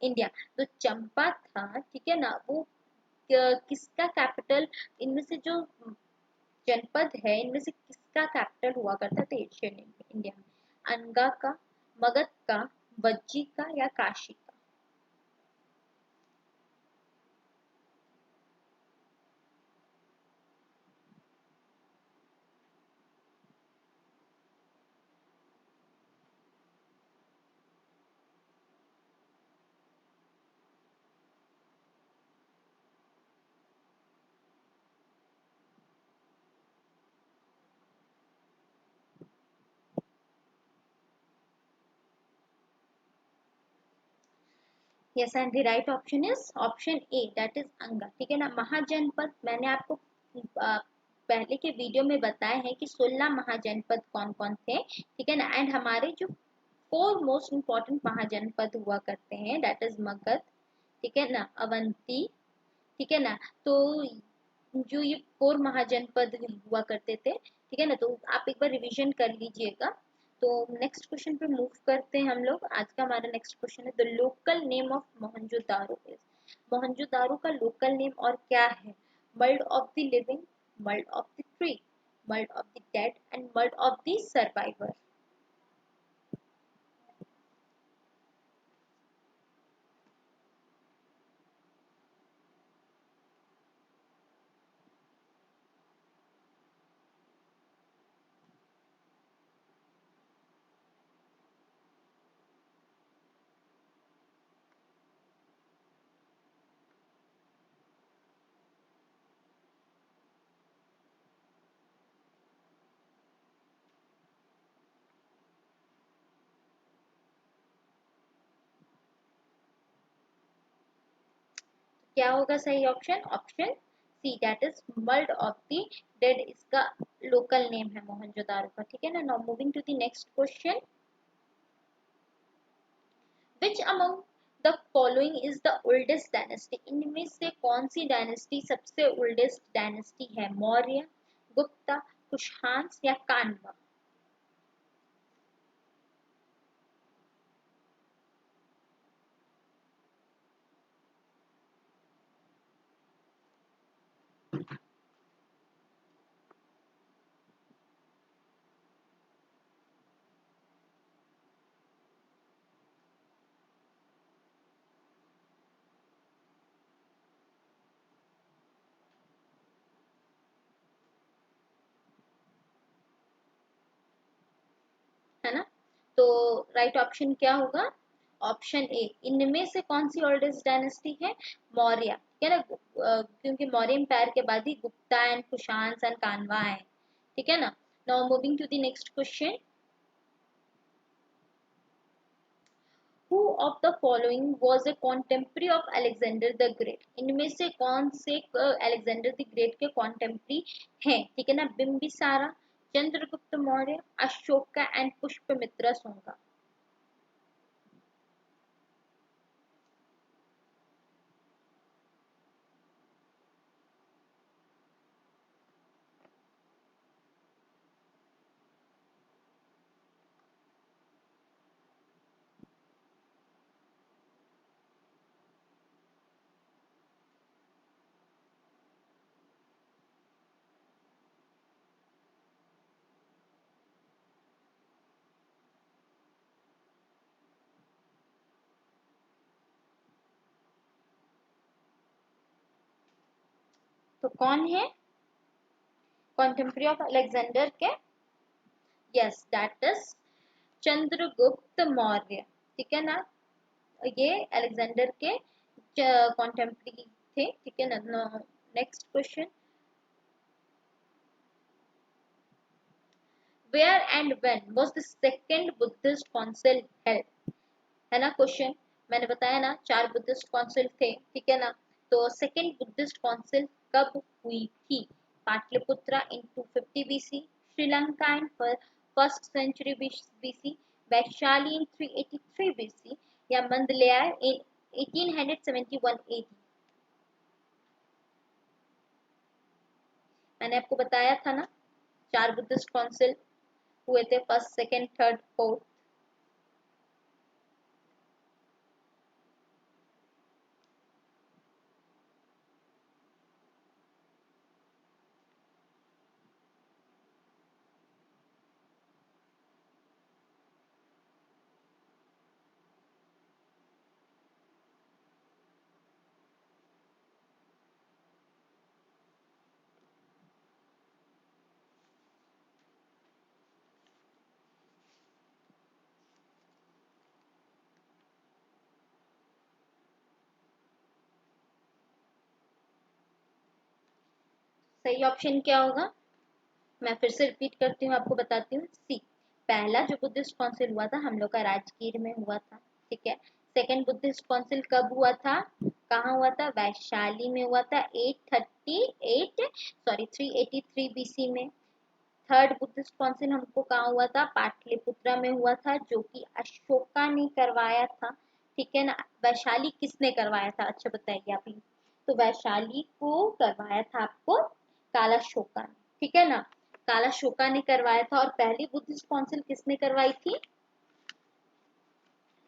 India? तो चंपा था, ठीक है ना, वो किसका कैपिटल, इनमें से जो जनपद है इनमें से किसका कैपिटल हुआ करता था एशियन इंडिया में? अनगा का, मगध का, वज्जी का, या काशी का? Yes, and the right option is option A, that is अंगा, ठीक है ना। महाजनपद मैंने आपको पहले के वीडियो में बताया है कि 16 महाजनपद कौन कौन थे, ठीक है ना। एंड हमारे जो 4 मोस्ट इंपॉर्टेंट महाजनपद हुआ करते हैं, दैट इज मगध, ठीक है ना, अवंती, ठीक है ना। तो जो ये 4 महाजनपद हुआ करते थे, ठीक है ना, तो आप एक बार रिवीजन कर लीजिएगा। तो नेक्स्ट क्वेश्चन पे मूव करते हैं हम लोग। आज का हमारा नेक्स्ट क्वेश्चन है, the local name of Mohenjodaro is, Mohenjodaro का लोकल नेम और क्या है? Mound of the living, mound of the tree, mound of the dead, and mound of the survivor? क्या होगा सही option? Option C, that is mound of the dead, इसका local name है मोहनजोदारो का, ठीक है ना। Now moving to the next question, which among the following is the oldest dynasty, इनमें से कौन सी डायनेस्टी सबसे ओल्डेस्ट डायनेस्टी है? मौर्य, गुप्ता, कुषाण या कान्वा? है ना? तो राइट ऑप्शन क्या होगा? ऑप्शन ए, इनमें से कौन सी ओल्डेस्ट डायनेस्टी है? मौर्य, ठीक है ना? क्योंकि मौर्य एम्पायर के बाद ही गुप्ता एंड कुषाण एंड कान्वा है, ठीक है ना? Now moving to the next question, who of the following was a contemporary of Alexander the Great, इनमें से कौन से अलेक्जेंडर द ग्रेट के कॉन्टेम्पररी हैं? ठीक है ना? बिंबिसारा, चंद्रगुप्त मौर्य, अशोका एंड पुष्यमित्र शुंगा? तो कौन है कॉन्टेम्पररी ऑफ अलेक्जेंडर के? Yes, that is Chandragupta Maurya, ठीक है ना? ये अलेक्जेंडर के कॉन्टेम्पररी थे, ठीक है ना? Next question, where and when was the second Buddhist council held? है ना क्वेश्चन? मैंने बताया ना, चार बुद्धिस्ट काउंसिल थे, ठीक है ना? तो सेकंड बुद्धिस्ट काउंसिल कब हुई थी? Pataliputra in 250 BC, Sri Lanka in first century BC, Vaishali in 383 BC, या मंदलयार इन 1871 एडी? मैंने आपको बताया था ना, चार बुद्धिस्ट काउंसिल हुए थे, फर्स्ट, सेकंड, थर्ड, फोर्थ। सही ऑप्शन क्या होगा? मैं फिर से रिपीट करती हूँ, आपको बताती हूँ। सी, पहला जो बुद्धिस्ट काउंसिल हुआ था हम लोग का राजगीर में हुआ था, ठीक है? सेकंड बुद्धिस्ट काउंसिल कब हुआ था? कहाँ हुआ था? वैशाली में हुआ था, 383 बीसी में। थर्ड बुद्धिस्ट काउंसिल हमको कहाँ हुआ था? पाटलिपुत्रा में हुआ था, जो कि अशोका ने करवाया था, ठीक है ना? वैशाली किसने करवाया था? अच्छा बताइए आप ही। तो वैशाली को करवाया था आपको काला शोका ने, ठीक है ना? काला शोका ने करवाया था। और पहली बुद्धिस्ट काउंसिल किसने करवाई थी?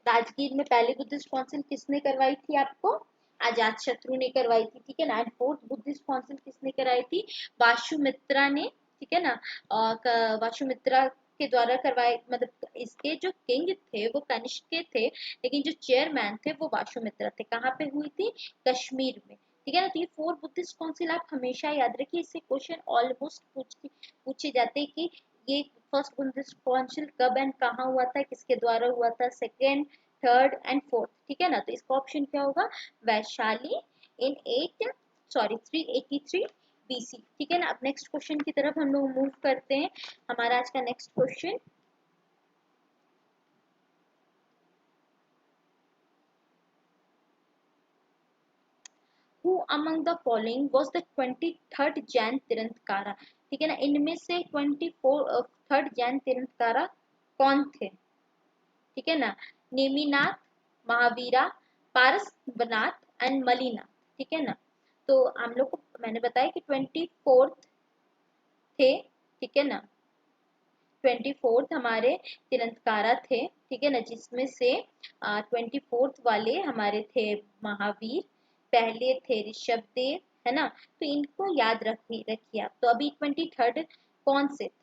राजगीर में पहली बुद्धिस्ट काउंसिल किसने करवाई थी आपको? अजात शत्रु ने करवाई थी, ठीक है ना? एंड फोर्थ बुद्धिस्ट काउंसिल किसने कराई थी? वाशुमित्रा ने, ठीक है ना? वाशुमित्रा के द्वारा करवाए, मतलब इसके जो किंग थे वो कनिष्क के थे, लेकिन जो चेयरमैन थे वो वाशुमित्रा थे। कहाँ पे हुई थी? कश्मीर में, ठीक है ना? तो ये फोर बुद्धिस्ट काउंसिल आप हमेशा याद रखिए, इससे क्वेश्चन ऑलमोस्ट पूछे जाते हैं कि ये फर्स्ट बुद्धिस्ट काउंसिल कब एंड कहाँ हुआ था, किसके द्वारा हुआ था, सेकेंड, थर्ड एंड फोर्थ, ठीक है ना? तो इसका ऑप्शन क्या होगा? वैशाली इन 383 बीसी, ठीक है ना? अब नेक्स्ट क्वेश्चन की तरफ हम लोग मूव करते हैं। हमारा आज का next question, who among the following was the 23rd Jain tirthankara? ठीक है ना? इनमें से 24 जैन तीर्थंकरा कौन थे? ठीक है ना? नेमिनाथ, महावीरा, पारसनाथ एंड मलिनाथ, ठीक है ना। तो हम लोग को मैंने बताया कि 24th थे, ठीक है ना, 24th हमारे तिरंतकारा थे, ठीक है ना, जिसमें से 24th वाले हमारे थे महावीर, पहले थे ऋषभ देव, है ना। तो इनको याद रखिए आप। तो अभी 23rd कौन से थे?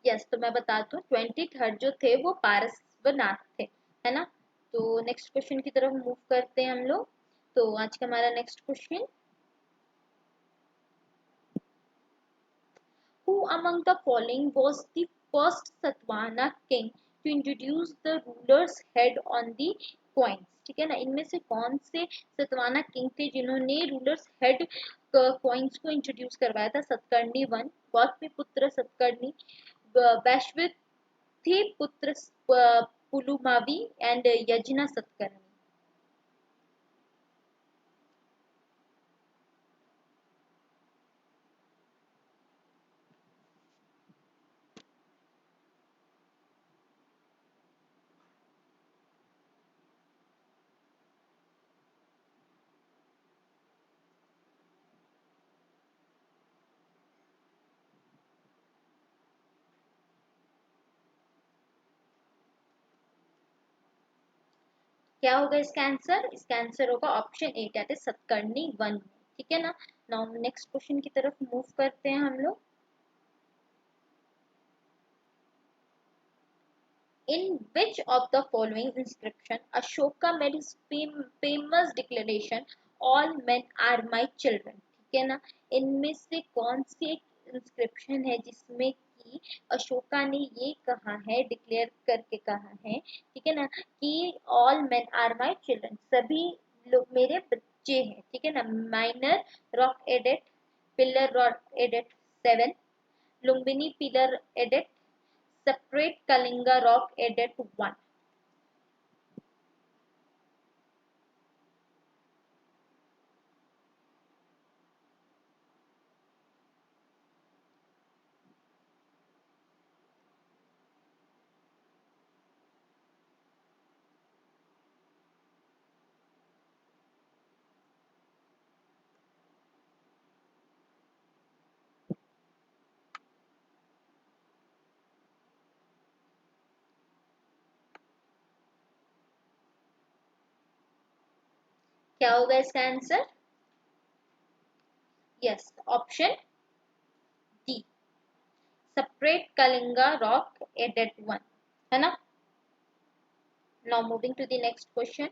यस, तो मैं बता दूं 23rd जो थे वो पारसनाथ थे, है ना। तो नेक्स्ट क्वेश्चन की तरफ मूव करते हैं हम लोग। तो आज का हमारा next question, who among the following was the first Satavahana king to introduce the ruler's head on the coins? ठीक है ना, इनमें से कौन से सतवाना किंग थे जिन्होंने रूलर्स हेड कॉइन्स को इंट्रोड्यूस करवाया था? सतकर्णी वन, गौतमीपुत्र सतकर्णी, वैश्विक पुत्र पुलुमावी एंड यजना सतकर्णी। क्या होगा इसका आंसर? इसका आंसर होगा option A, that is Satakarni one, ठीक है ना। नाउ नेक्स्ट क्वेश्चन की तरफ मूव करते हैं हम लोग। In which of the following inscription Ashoka made his famous declaration, all men are my children? ठीक है ना, इनमें से कौन सी एक इंस्क्रिप्शन है जिसमें कि अशोका ने ये कहा है, डिक्लेयर करके कहा है, ठीक है ना, कि all men are my children, सभी लोग मेरे बच्चे हैं, ठीक है ना। Minor rock edit, pillar rock edit 7, Lumbini pillar edit, separate Kalinga rock edit 1। क्या होगा इसका answer? Yes, option D, separate Kalinga rock edit 1, है ना। Now moving to the next question,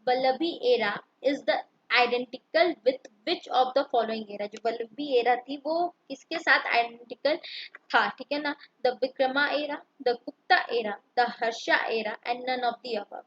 Vallabhi era is the identical with which of the following era? जो Vallabhi era थी वो किसके साथ आइडेंटिकल था? ठीक है ना, the Vikrama era, the Gupta era, the Harsha era and none of the above.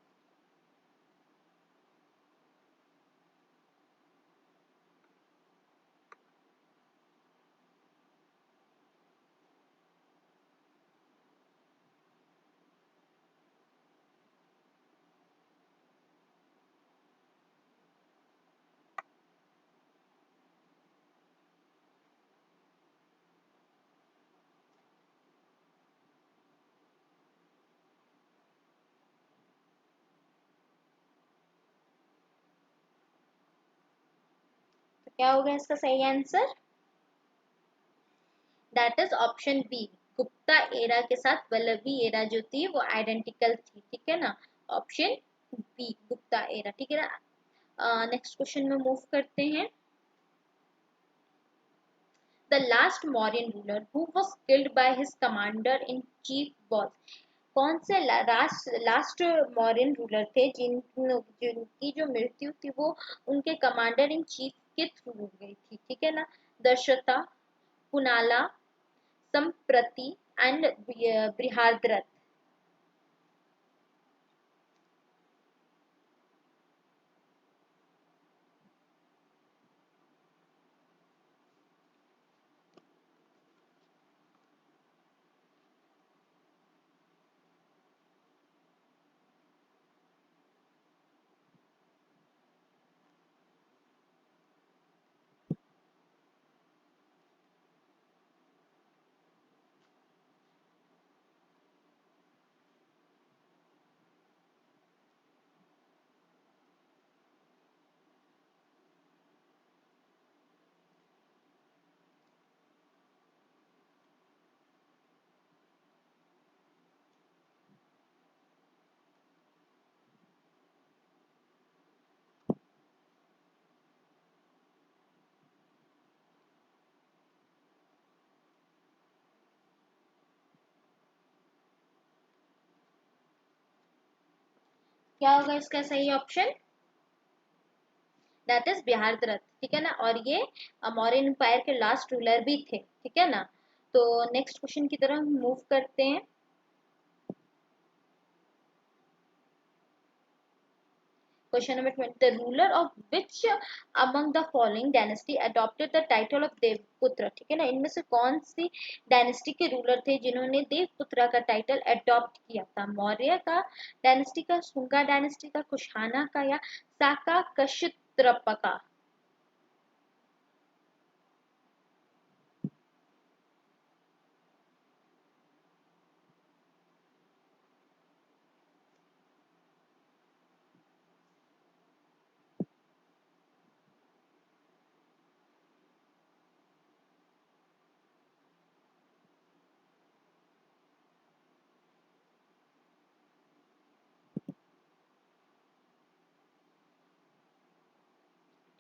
तो क्या होगा इसका सही answer? That is option B, Gupta era के साथ वल्लभी एरा जो थी वो आइडेंटिकल थी, ठीक है ना। ऑप्शन बी, गुप्ता एरा, ठीक है ना। नेक्स्ट क्वेश्चन में मूव करते हैं। The last Mauryan ruler who was killed by his commander in chief was, कौन से लास्ट मौर्यन रूलर थे जिनकी जो मृत्यु थी वो उनके कमांडर इन चीफ के थ्रू हो गई थी, ठीक है ना। दशरथा, कुनाला, संप्रति एंड बृहद्रथ। क्या होगा इसका सही ऑप्शन? दैट इज बिहारदत्त, ठीक है ना। और ये मौर्य एम्पायर के लास्ट रूलर भी थे, ठीक है ना। तो नेक्स्ट क्वेश्चन की तरफ मूव करते हैं। Question number 20, the ruler of which among the following dynasty adopted the title of Devaputra, ठीक है ना। इनमें से कौन सी डायनेस्टी के रूलर थे जिन्होंने देवपुत्र का टाइटल अडॉप्ट किया था? मौर्य का डायनेस्टी का, शुंगा डायनेस्टी का, कुशाना का, या साका कशत्रप का?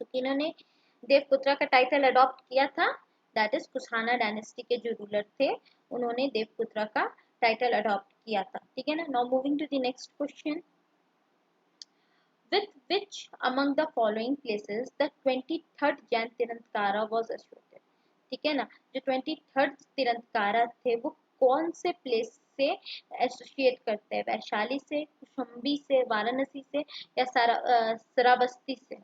तो किन्होंने देवपुत्र का टाइटल अडॉप्ट किया था? दैट इज कुशाना डायनेस्टी के जो रूलर थे, उन्होंने देवपुत्र का टाइटल अडॉप्ट किया था, ठीक है ना। Now moving to the next question, with which among the following places the 23rd Jain tirthankara was associated, ठीक है ना। जो 23rd तीर्थंकरा थे वो कौन से प्लेस से एसोसिएट करते हैं? वैशाली से, कुशम्बी से, वाराणसी से, या श्रावस्ती से?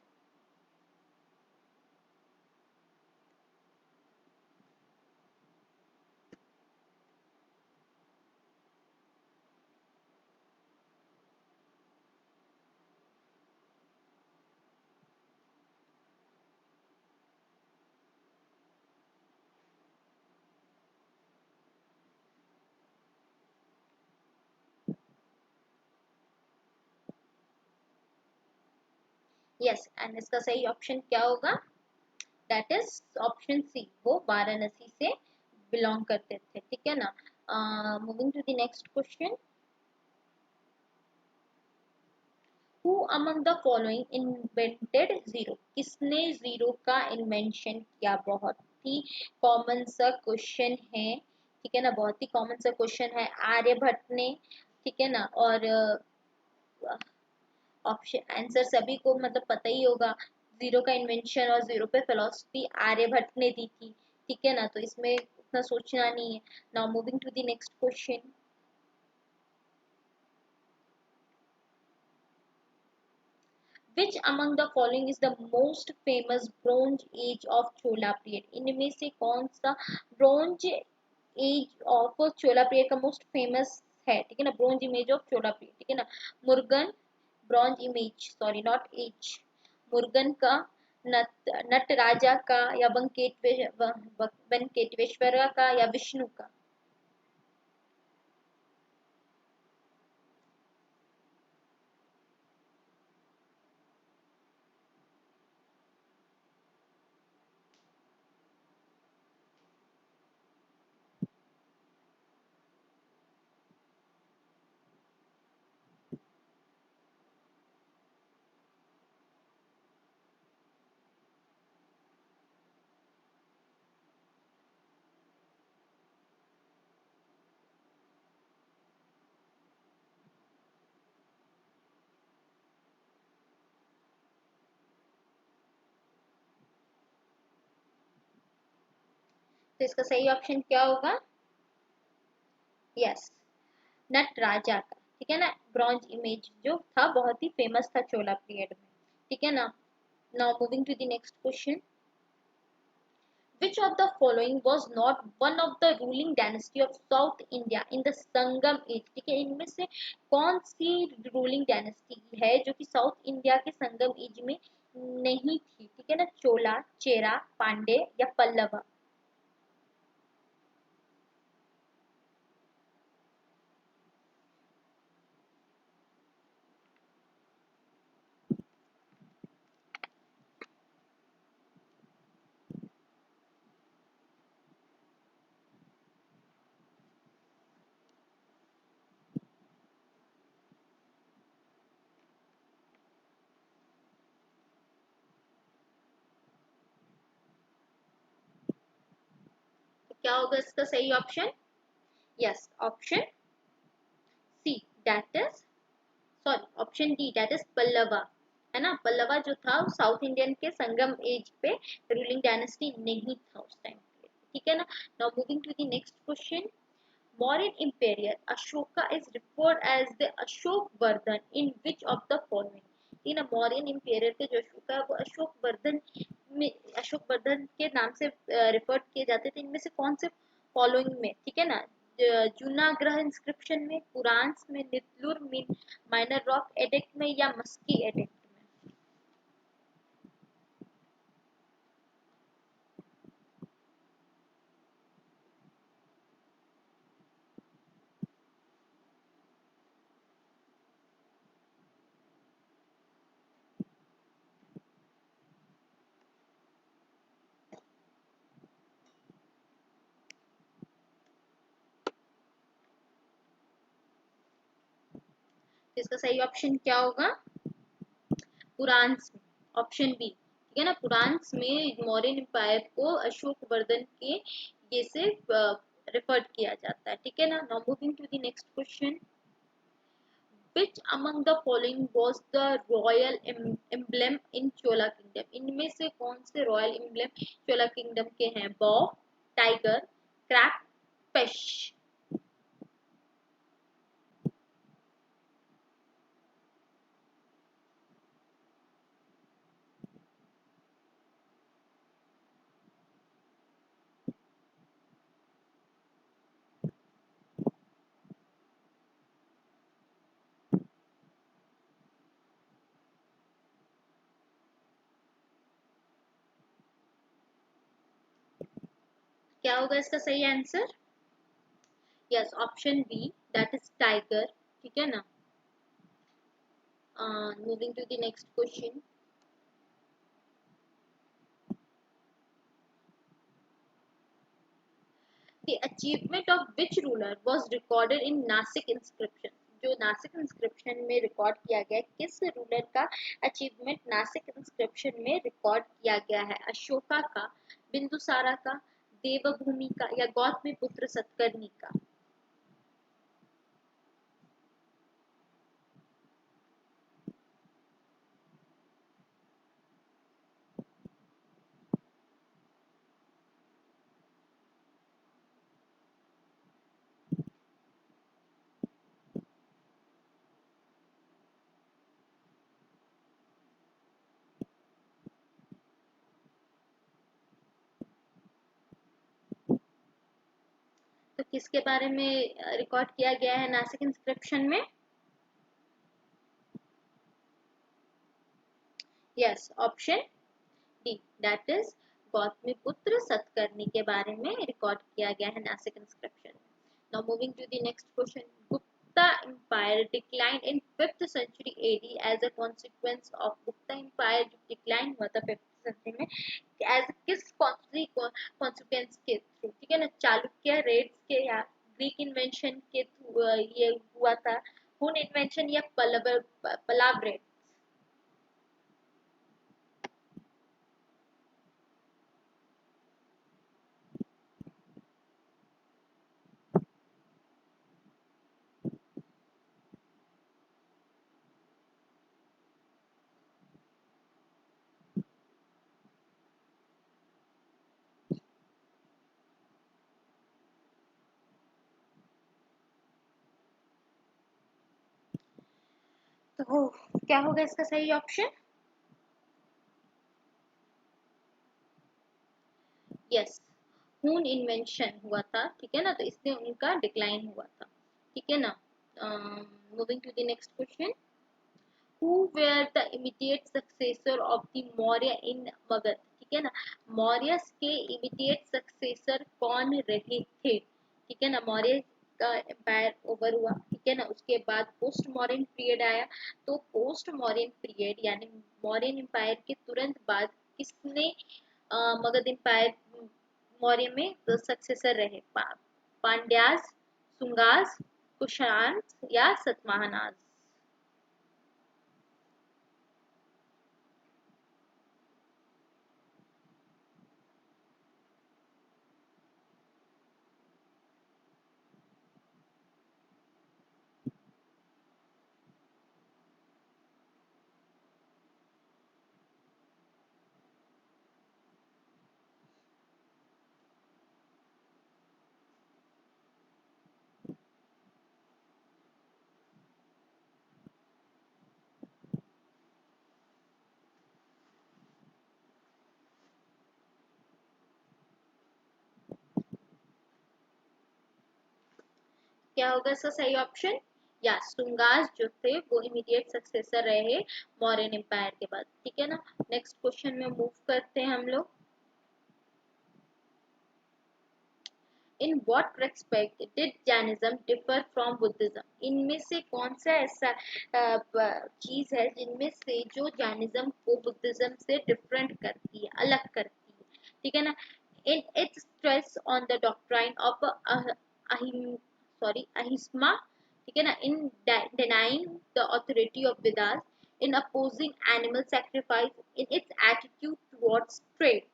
यस, एंड इसका सही ऑप्शन क्या होगा? दैट इज ऑप्शन सी, वो वाराणसी से बिलोंग करते थे, ठीक है ना। Moving to the next question, who among the following invented zero, किसने जीरो का इन्वेंशन किया? बहुत ही कॉमन सा क्वेश्चन है, ठीक है ना, बहुत ही कॉमन सा क्वेश्चन है। आर्यभट्ट ने, ठीक है ना। और ऑप्शन आंसर सभी को मतलब पता ही होगा, जीरो का इन्वेंशन और जीरो पे फिलोसफी आर्यभट्ट ने दी थी, ठीक है ना। तो इसमें उतना सोचना नहीं है। Now moving to the next question, which among the following is the most famous bronze age of chola period? इनमें से कौन सा bronze age of Chola period का मोस्ट फेमस है, ठीक है ना। Bronze image of Chola period, ठीक है ना। Murugan, bronze image, sorry not age, Murugan का, नट नटराजा का, या वेंकटेश्वर का, या विष्णु का? तो इसका सही ऑप्शन क्या होगा? यस, नटराजा का, ठीक है ना। ब्रॉन्ज इमेज जो था बहुत ही फेमस था चोला पीरियड में, ठीक है ना। Now moving to the next question, which of the following was not one of the ruling dynasty of South India in the Sangam age, ठीक है। इनमें से कौन सी रूलिंग डायनेस्टी है जो कि साउथ इंडिया के संगम एज में नहीं थी, ठीक है ना? चोला, चेरा, पांडे, या पल्लवा? तो क्या होगा इसका सही option? Yes, option C, that is sorry option D that is Pallava, है ना। पल्लवा जो था साउथ इंडियन के संगम एज पे रूलिंग डायनेस्टी नहीं था उस टाइम पे, ठीक है ना। Now moving to the next question. Mauryan Imperial Ashoka is referred as the Ashok Vardhan in which of the following? In Mauryan imperial के जो अशोक है वो अशोक वर्धन में, अशोक वर्धन के नाम से रिफर किए जाते थे, इनमें से कौन से फॉलोइंग में, ठीक है ना। जूनाग्रह इंस्क्रिप्शन में, कुरान्स में, नितलुर में, माइनर रॉक एडिक्ट में, या मस्की एडिक्ट में। इसका सही ऑप्शन क्या होगा? पुरान्स में, ऑप्शन बी, ठीक है ना। पुरान्स में मौर्यन एम्पायर को अशोक वर्धन के ये से रेफर्ड किया जाता है, ठीक है ना। Now moving to the next question. Which among the following was the royal emblem in Chola kingdom? इनमें से कौन से रॉयल एम्ब्लेम चोला किंगडम के हैं? बॉ, टाइगर, क्रैप, फिश। क्या होगा इसका सही answer? Yes, option B that is tiger, ठीक है ना। Moving to the next question. The achievement of which ruler was recorded in Nasik inscription? जो नासिक इंस्क्रिप्शन में रिकॉर्ड किया गया है, किस रूलर का अचीवमेंट नासिक इंस्क्रिप्शन में रिकॉर्ड किया गया है? अशोका का, बिंदुसारा का, देवभूमि का, या गौतमीपुत्र सतकर्णी का। तो किसके बारे में रिकॉर्ड किया गया है नासिक इंस्क्रिप्शन में? Yes, option D that is Gautamiputra Satakarni के बारे में रिकॉर्ड किया गया है नासिक इंस्क्रिप्शन में। Now moving to the next question. Gupta empire declined in 5th century AD as a consequence of Gupta empire जो डिक्लाइन हुआ था 5th century में एज किस कॉन्सिक्वेंस के थ्रू, ठीक है ना। चालुक्य रेड्स के, या ग्रीक इन्वेंशन के थ्रू ये हुआ था, हुन इन्वेंशन, या पलाव रेड। तो क्या होगा इसका सही ऑप्शन? यस, खून इन्वेंशन हुआ था, ठीक है ना, तो इससे उनका डिक्लाइन हुआ था, ठीक है ना। Moving to the next question. who were the immediate successor of the Maurya in Magध, ठीक है ना। मौर्य के इमीडिएट सक्सेसर कौन रहे थे, ठीक है ना। मौर्य का एम्पायर ओवर हुआ, ठीक है ना, उसके बाद पोस्ट मॉर्यन पीरियड आया। तो पोस्ट मॉर्यन पीरियड यानी मौर्यन एम्पायर के तुरंत बाद किसने मगध एम्पायर मौर्य में सक्सेसर रहे? पांड्यास, सुंगास, कुषाण, या सतवाहनास। क्या होगा इसका सही ऑप्शन? या सुंगास जो थे वो इमीडिएट सक्सेसर रहे मौर्यन एम्पायर के बाद। ठीक है ना। नेक्स्ट क्वेश्चन में मूव करते हैं हम लोग। In what respect did Jainism differ from Buddhism? इनमें से कौन सा ऐसा चीज है जिनमें से जो जैनिज्म को बुद्धिज्म से डिफरेंट करती है, अलग करती है? ठीक है ना। In its stress on the doctrine of ahim sorry अहिस्मा, ठीक है ना, इन denying the authority of Vedas, in opposing animal sacrifice, in its attitude towards trade.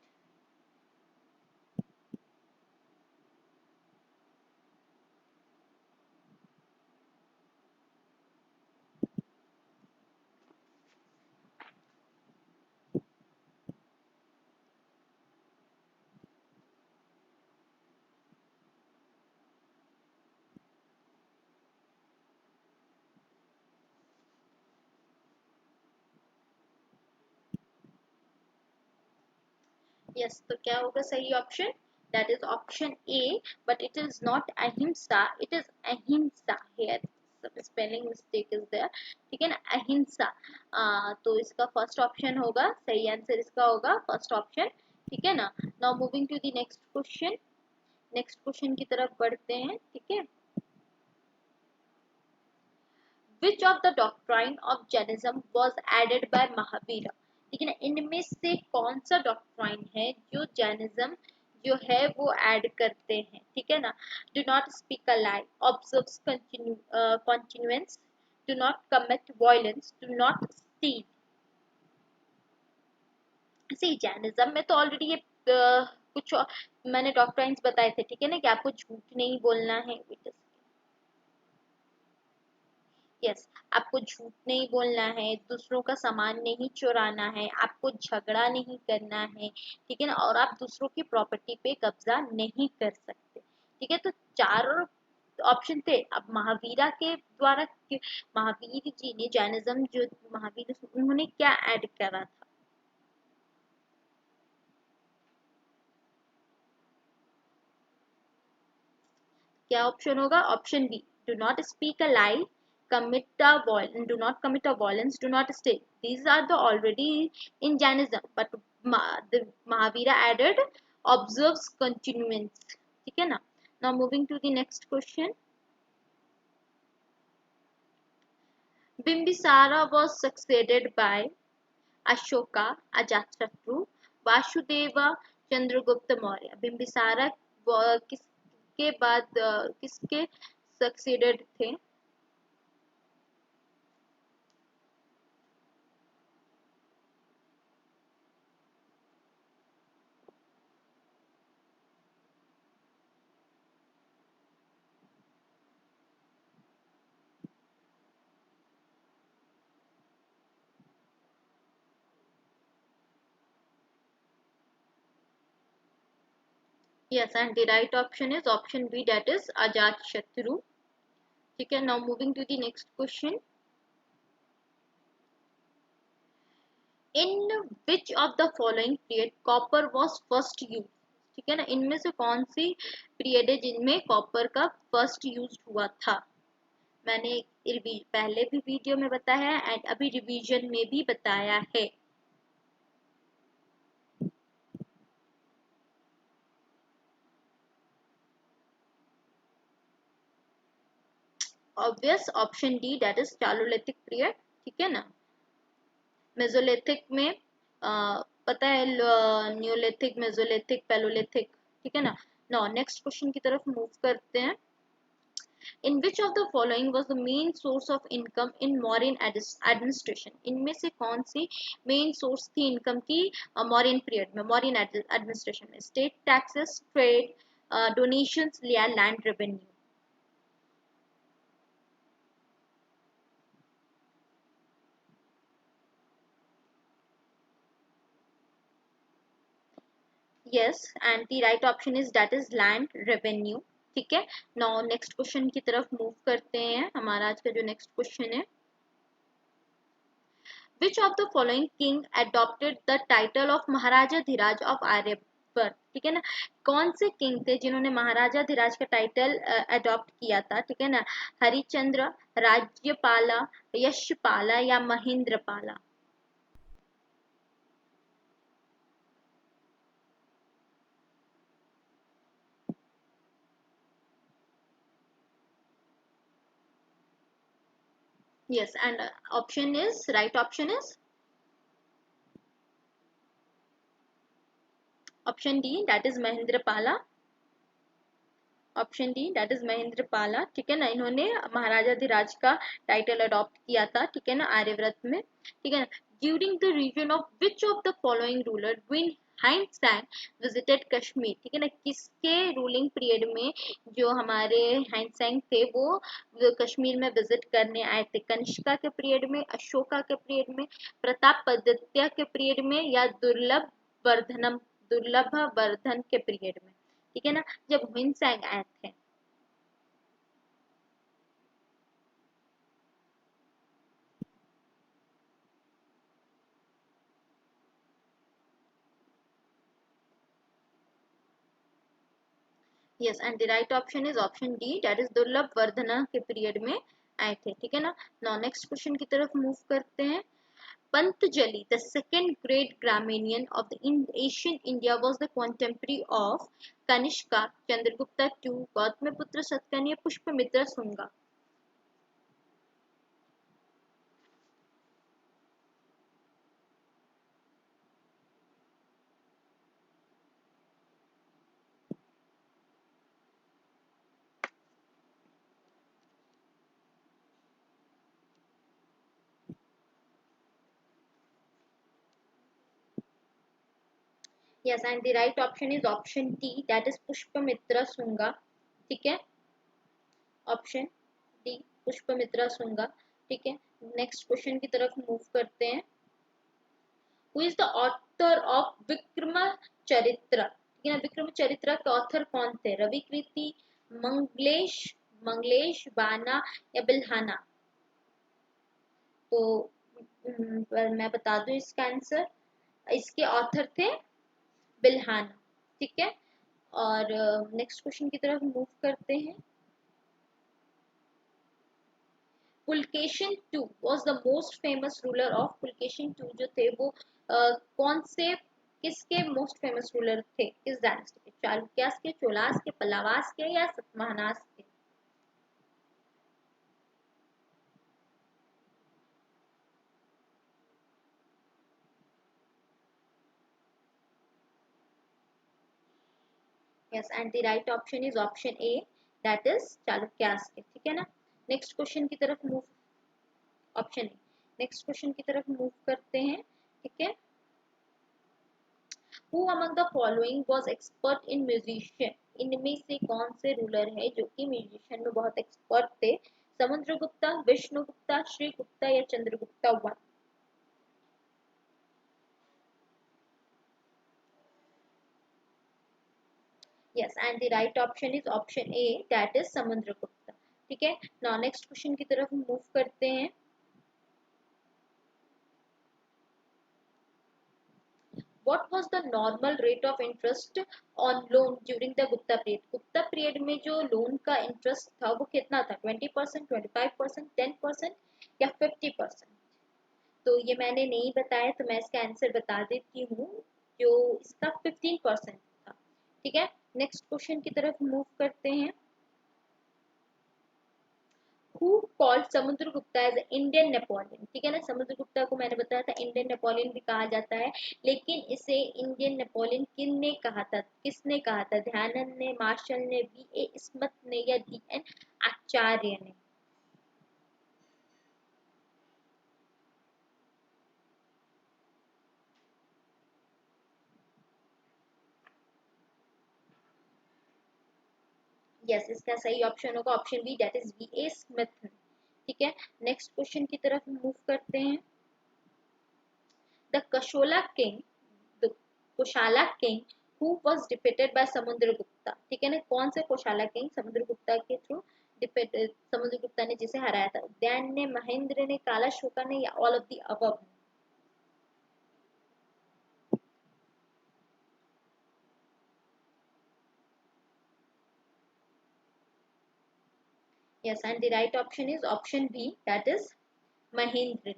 Yes, तो क्या होगा सही option? That is option A, but it is not ahimsa, it is ahimsa here. Some spelling mistake is there. ठीक है ना, अहिंसा। तो इसका फर्स्ट ऑप्शन होगा, सही आंसर इसका होगा फर्स्ट ऑप्शन। ठीक है ना। Now moving to the next question. Next question की तरफ बढ़ते हैं। ठीक है। Which of the doctrine of Jainism was added by Mahavira? ठीक है ना। इनमें से कौन सा डॉक्ट्राइन है जो जैनिज्म जो है वो ऐड करते हैं? ठीक है ना। Do not speak a lie, observe continence, do not commit violence, do not steal. See Jainism में तो ऑलरेडी ये कुछ मैंने डॉक्ट्राइन्स बताए थे। ठीक है ना, कि आपको झूठ नहीं बोलना है। यस, आपको झूठ नहीं बोलना है, दूसरों का सामान नहीं चुराना है, आपको झगड़ा नहीं करना है। ठीक है ना। और आप दूसरों की प्रॉपर्टी पे कब्जा नहीं कर सकते। ठीक है। तो चार ऑप्शन थे। अब महावीरा के द्वारा महावीर जी ने जैनिज्म जो महावीर उन्होंने क्या ऐड करा था? क्या ऑप्शन होगा? Option B, do not speak a lie, commit a violence, do not commit a violence, do not steal. These are the already in Jainism, but the Mahavira added observes continuance. ठीक है ना। Now moving to the next question. Bimbisara was succeeded by Ashoka, Ajatashatru, Vasudeva, Chandragupta Maurya. बिंबिसारा किसके बाद किसके succeeded थे? Yes, and the right option is option B, that is Ajat Shatru. ठीक है। Now moving to the next question. In which of the following period copper was first used? ठीक है ना। इनमें से कौन सी पीरियड है जिनमें कॉपर का फर्स्ट यूज हुआ था? मैंने पहले भी वीडियो में बताया है एंड अभी रिवीजन में भी बताया है। Obvious option D, that is chalcolithic period. ठीक है ना। मेसोलिथिक में पता है न्यूलिथिक, मेसोलिथिक, पैलोलिथिक। ठीक है ना। नाउ नेक्स्ट क्वेश्चन की तरफ मूव करते हैं। In which of the following was the main source of income in Mauryan administration? इनमें से कौन सी मेन सोर्स थी इनकम की मौर्यन पीरियड में, मौर्यन एडमिनिस्ट्रेशन में? स्टेट टैक्सेस, ट्रेड, डोनेशंस या land revenue? Yes, and the right option is that is land revenue. ठीक है। नाउ नेक्स्ट क्वेश्चन की तरफ मूव करते हैं। हमारा आज का जो नेक्स्ट क्वेश्चन है, which of the following king adopted the title of Maharaja Dhiraj of Arya birth, ठीक है ना। कौन से किंग थे जिन्होंने महाराजा धिराज का टाइटल अडॉप्ट किया था, ठीक है ना। हरिश्चंद्र, राज्यपाला, यशपाला या महेंद्रपाला। Yes, and option is right option is option D, that is Mahendrapala. Option D that is Mahendrapala, ठीक है ना। इन्होंने महाराजा धिराज का टाइटल अडॉप्ट किया था, ठीक है ना, आर्यव्रत में, ठीक है ना। During the region of which of the following ruler queen Hiuen Tsang visited Kashmir, ठीक है ना। किसके रूलिंग पीरियड में जो हमारे हाइंटसैंग थे वो कश्मीर में विजिट करने आए थे? कनिष्का के पीरियड में, अशोका के पीरियड में, प्रतापादित्य के पीरियड में या दुर्लभ वर्धन के पीरियड में, ठीक है ना, जब ह्विनसैंग आए थे। Yes, and the right option is option D, that is दुर्लभ वर्धना के पीरियड में आए थे, ठीक है ना। नाउ नेक्स्ट क्वेश्चन की तरफ मूव करते हैं। Patanjali, the second great grammarian of the Asian India, was the contemporary of Kanishka, Chandragupta two, Gautamiputra Satakarni, Pushyamitra Shunga. Yes, and the right option is option D, that is Pushyamitra Shunga, ठीक है। ऑप्शन डी, पुष्यमित्रा शुंगा, ठीक है। नेक्स्ट क्वेश्चन की तरफ मूव करते हैं। Who is the author of Vikram चरित्र, ठीक है ना। विक्रम चरित्र के ऑथर कौन थे? रवि कृति, मंगलेश मंगलेश बाना या बिल्हाना? तो मैं बता दूं इसका आंसर, इसके ऑथर थे बिल्हाना, ठीक है। और नेक्स्ट क्वेश्चन की तरफ मूव करते हैं। Pulakeshin two was the most famous ruler of, Pulakeshin two जो थे वो कौन से किसके मोस्ट फेमस रूलर थे, किस डायनेस्टी के? चालुक्यास के, चोलास के, पल्लवास के या सतवाहनास के? Yes, and the right option is option A, that is Chalukyas के, ठीक है ना। नेक्स्ट क्वेश्चन की तरफ move, option A, next question की तरफ मूव करते हैं, ठीक है। Who among the following was expert in musician, इनमें से कौन से रूलर है जो कि म्यूजिशियन में बहुत एक्सपर्ट थे? समुद्रगुप्ता, विष्णुगुप्ता, श्रीगुप्ता या Chandragupta one? Yes, and the right option is option A, that is Samudragupta, ठीक है। नाउ नेक्स्ट क्वेश्चन की तरफ मूव करते हैं। What was the normal rate of interest on loan during the Gupta period? Gupta period में जो लोन का इंटरेस्ट था वो कितना था? 20%, 25%, 10% या 50%? तो ये मैंने नहीं बताया तो मैं इसका आंसर बता देती हूँ, जो इसका 15% था, ठीक है। नेक्स्ट क्वेश्चन की तरफ मूव करते हैं। Who called Samudragupta as Indian Napoleon, ठीक है ना। समुद्रगुप्ता को मैंने बताया था इंडियन नेपोलियन भी कहा जाता है, लेकिन इसे इंडियन नेपोलियन किसने कहा था? किसने कहा था? ध्यानंद ने, मार्शल ने, बी ए स्मिथ ने या डी एन आचार्य ने? यस, इसका सही ऑप्शन होगा option B, that is B A Smith, ठीक है। नेक्स्ट क्वेश्चन की तरफ मूव करते हैं। The Kosala king, the Kosala king who was defeated by Samudragupta, ठीक है ना। कौन से कुशाला किंग समुद्रगुप्ता के थ्रू डिफीटेड, समुद्रगुप्ता ने जिसे हराया था? उदयन ने, महेंद्र ने, काला शोका ने या all of the above? Yes, and the right option is option B, that is Mahendra.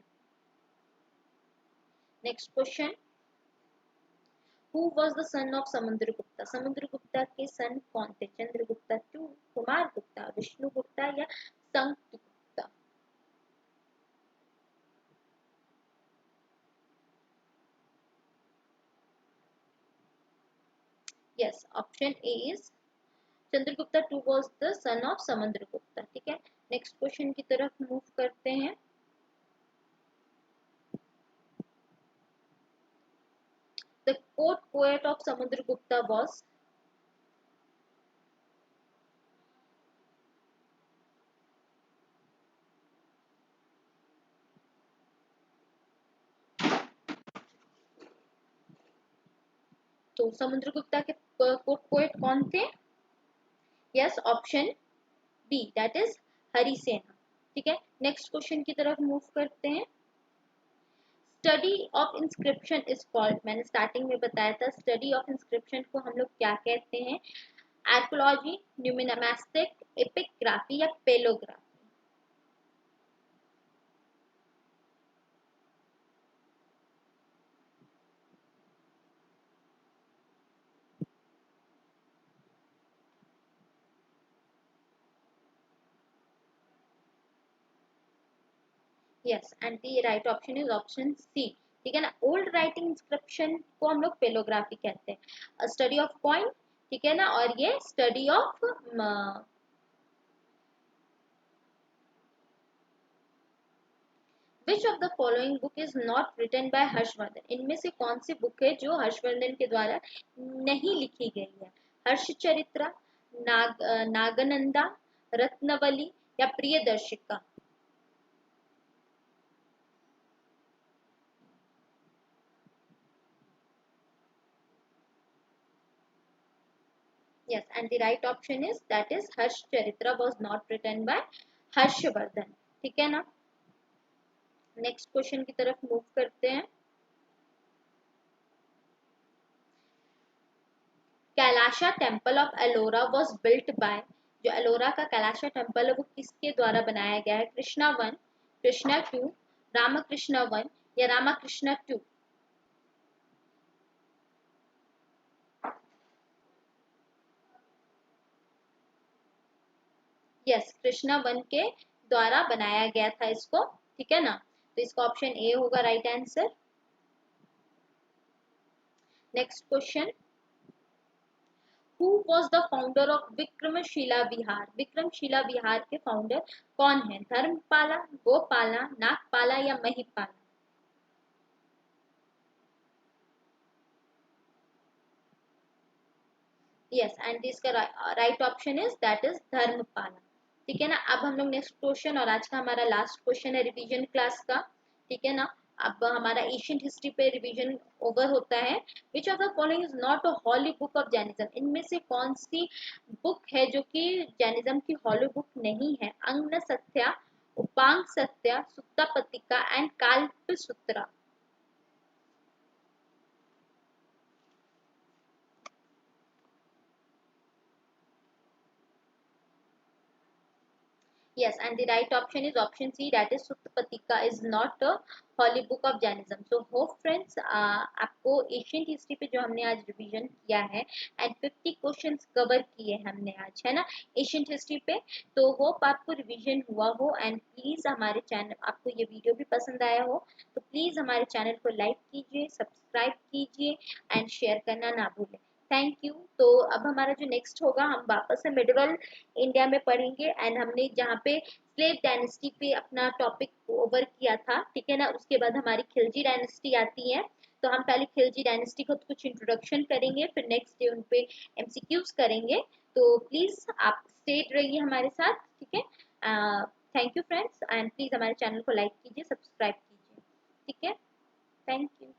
Next question. Who was the son of Samudragupta? Samudragupta के सन कौन थे? चंद्रगुप्ता टू, कुमार गुप्ता, विष्णु गुप्ता या संयुक्त? Yes, option A is Chandragupta two was the son of Samudragupta. ठीक है, next question की तरफ move करते हैं. The court poet of Samudragupta was? तो समुद्रगुप्ता के कोर्ट पोएट कौन थे? Yes, option B, that is Harisena. ठीक है, नेक्स्ट क्वेश्चन की तरफ मूव करते हैं. Study of inscription is called, मैंने स्टार्टिंग में बताया था, स्टडी ऑफ इंस्क्रिप्शन को हम लोग क्या कहते हैं? आर्कोलॉजी, न्यूमिनोमेस्टिक, एपिग्राफी या paleography? Yes, and the right option is option C. ठीक है ना, ओल्ड राइटिंग इंस्क्रिप्शन को हम लोग पेलोग्राफी कहते हैं. स्टडी ऑफ कॉइन, ठीक है ना, और ये study of which of the following book is not written by Harshavardhan? इनमें से कौन सी बुक है जो हर्षवर्धन के द्वारा नहीं लिखी गई है? हर्षचरित्र, नागनंदा, रत्नवली या Priyadarshika? Yes, and the right option is that is Harshcharitra was not written by Harshvardhan. ठीक है ना, नेक्स्ट क्वेश्चन की तरफ मूव करते हैं. Kailasa temple of Ellora was built by, जो एलोरा का कैलाशा टेम्पल है वो किसके द्वारा बनाया गया है? Krishna one, Krishna two, Ramakrishna one या Ramakrishna two? Yes, Krishna one के द्वारा बनाया गया था इसको. ठीक है ना, तो इसका ऑप्शन ए होगा right answer. Next question. Who was the founder of Vikramashila vihara? Vikramashila vihara के फाउंडर कौन है? धर्मपाला, गोपाला, नागपाला या महिपाला? यस, एंड इसका right option is that is Dharmapala. ठीक है ना, अब हम लोग नेक्स्ट क्वेश्चन, और आज का हमारा लास्ट क्वेश्चन है रिवीजन क्लास का. ठीक है ना, अब हमारा एशियंट हिस्ट्री पे रिवीजन ओवर होता है. Which of the following is not a holy book of Jainism? इनमें से कौन सी बुक है जो कि जैनिज्म की हॉली बुक नहीं है? अंगन सत्या, उपांग सत्या, सुत्ता पत्रिका and calf Sutra? Yes, and the right option is option C, that is Suttapatika is not a holy book of Jainism. So hope friends, आपको एशियंट हिस्ट्री पे जो हमने आज रिवीजन किया है एंड 50 क्वेश्चंस कवर किए हमने आज, है ना, एशियंट हिस्ट्री पे. तो होप आपको रिवीजन हुआ हो, एंड प्लीज हमारे चैनल, आपको ये वीडियो भी पसंद आया हो तो प्लीज हमारे चैनल को लाइक कीजिए, सब्सक्राइब कीजिए एंड शेयर करना ना भूलें. Thank you. तो अब हमारा जो नेक्स्ट होगा, हम वापस से मिडिवल इंडिया में पढ़ेंगे, एंड हमने जहाँ पे स्लेव डायनेस्टी पे अपना टॉपिक ओवर किया था. ठीक है ना, उसके बाद हमारी खिलजी डायनेस्टी आती है. तो हम पहले खिलजी डायनेस्टी को कुछ इंट्रोडक्शन करेंगे, फिर नेक्स्ट डे उन पे एमसीक्यूज करेंगे. तो प्लीज आप स्टेट रहिए हमारे साथ. ठीक है, thank you friends, and please हमारे चैनल को लाइक कीजिए, सब्सक्राइब कीजिए. ठीक है, थैंक यू.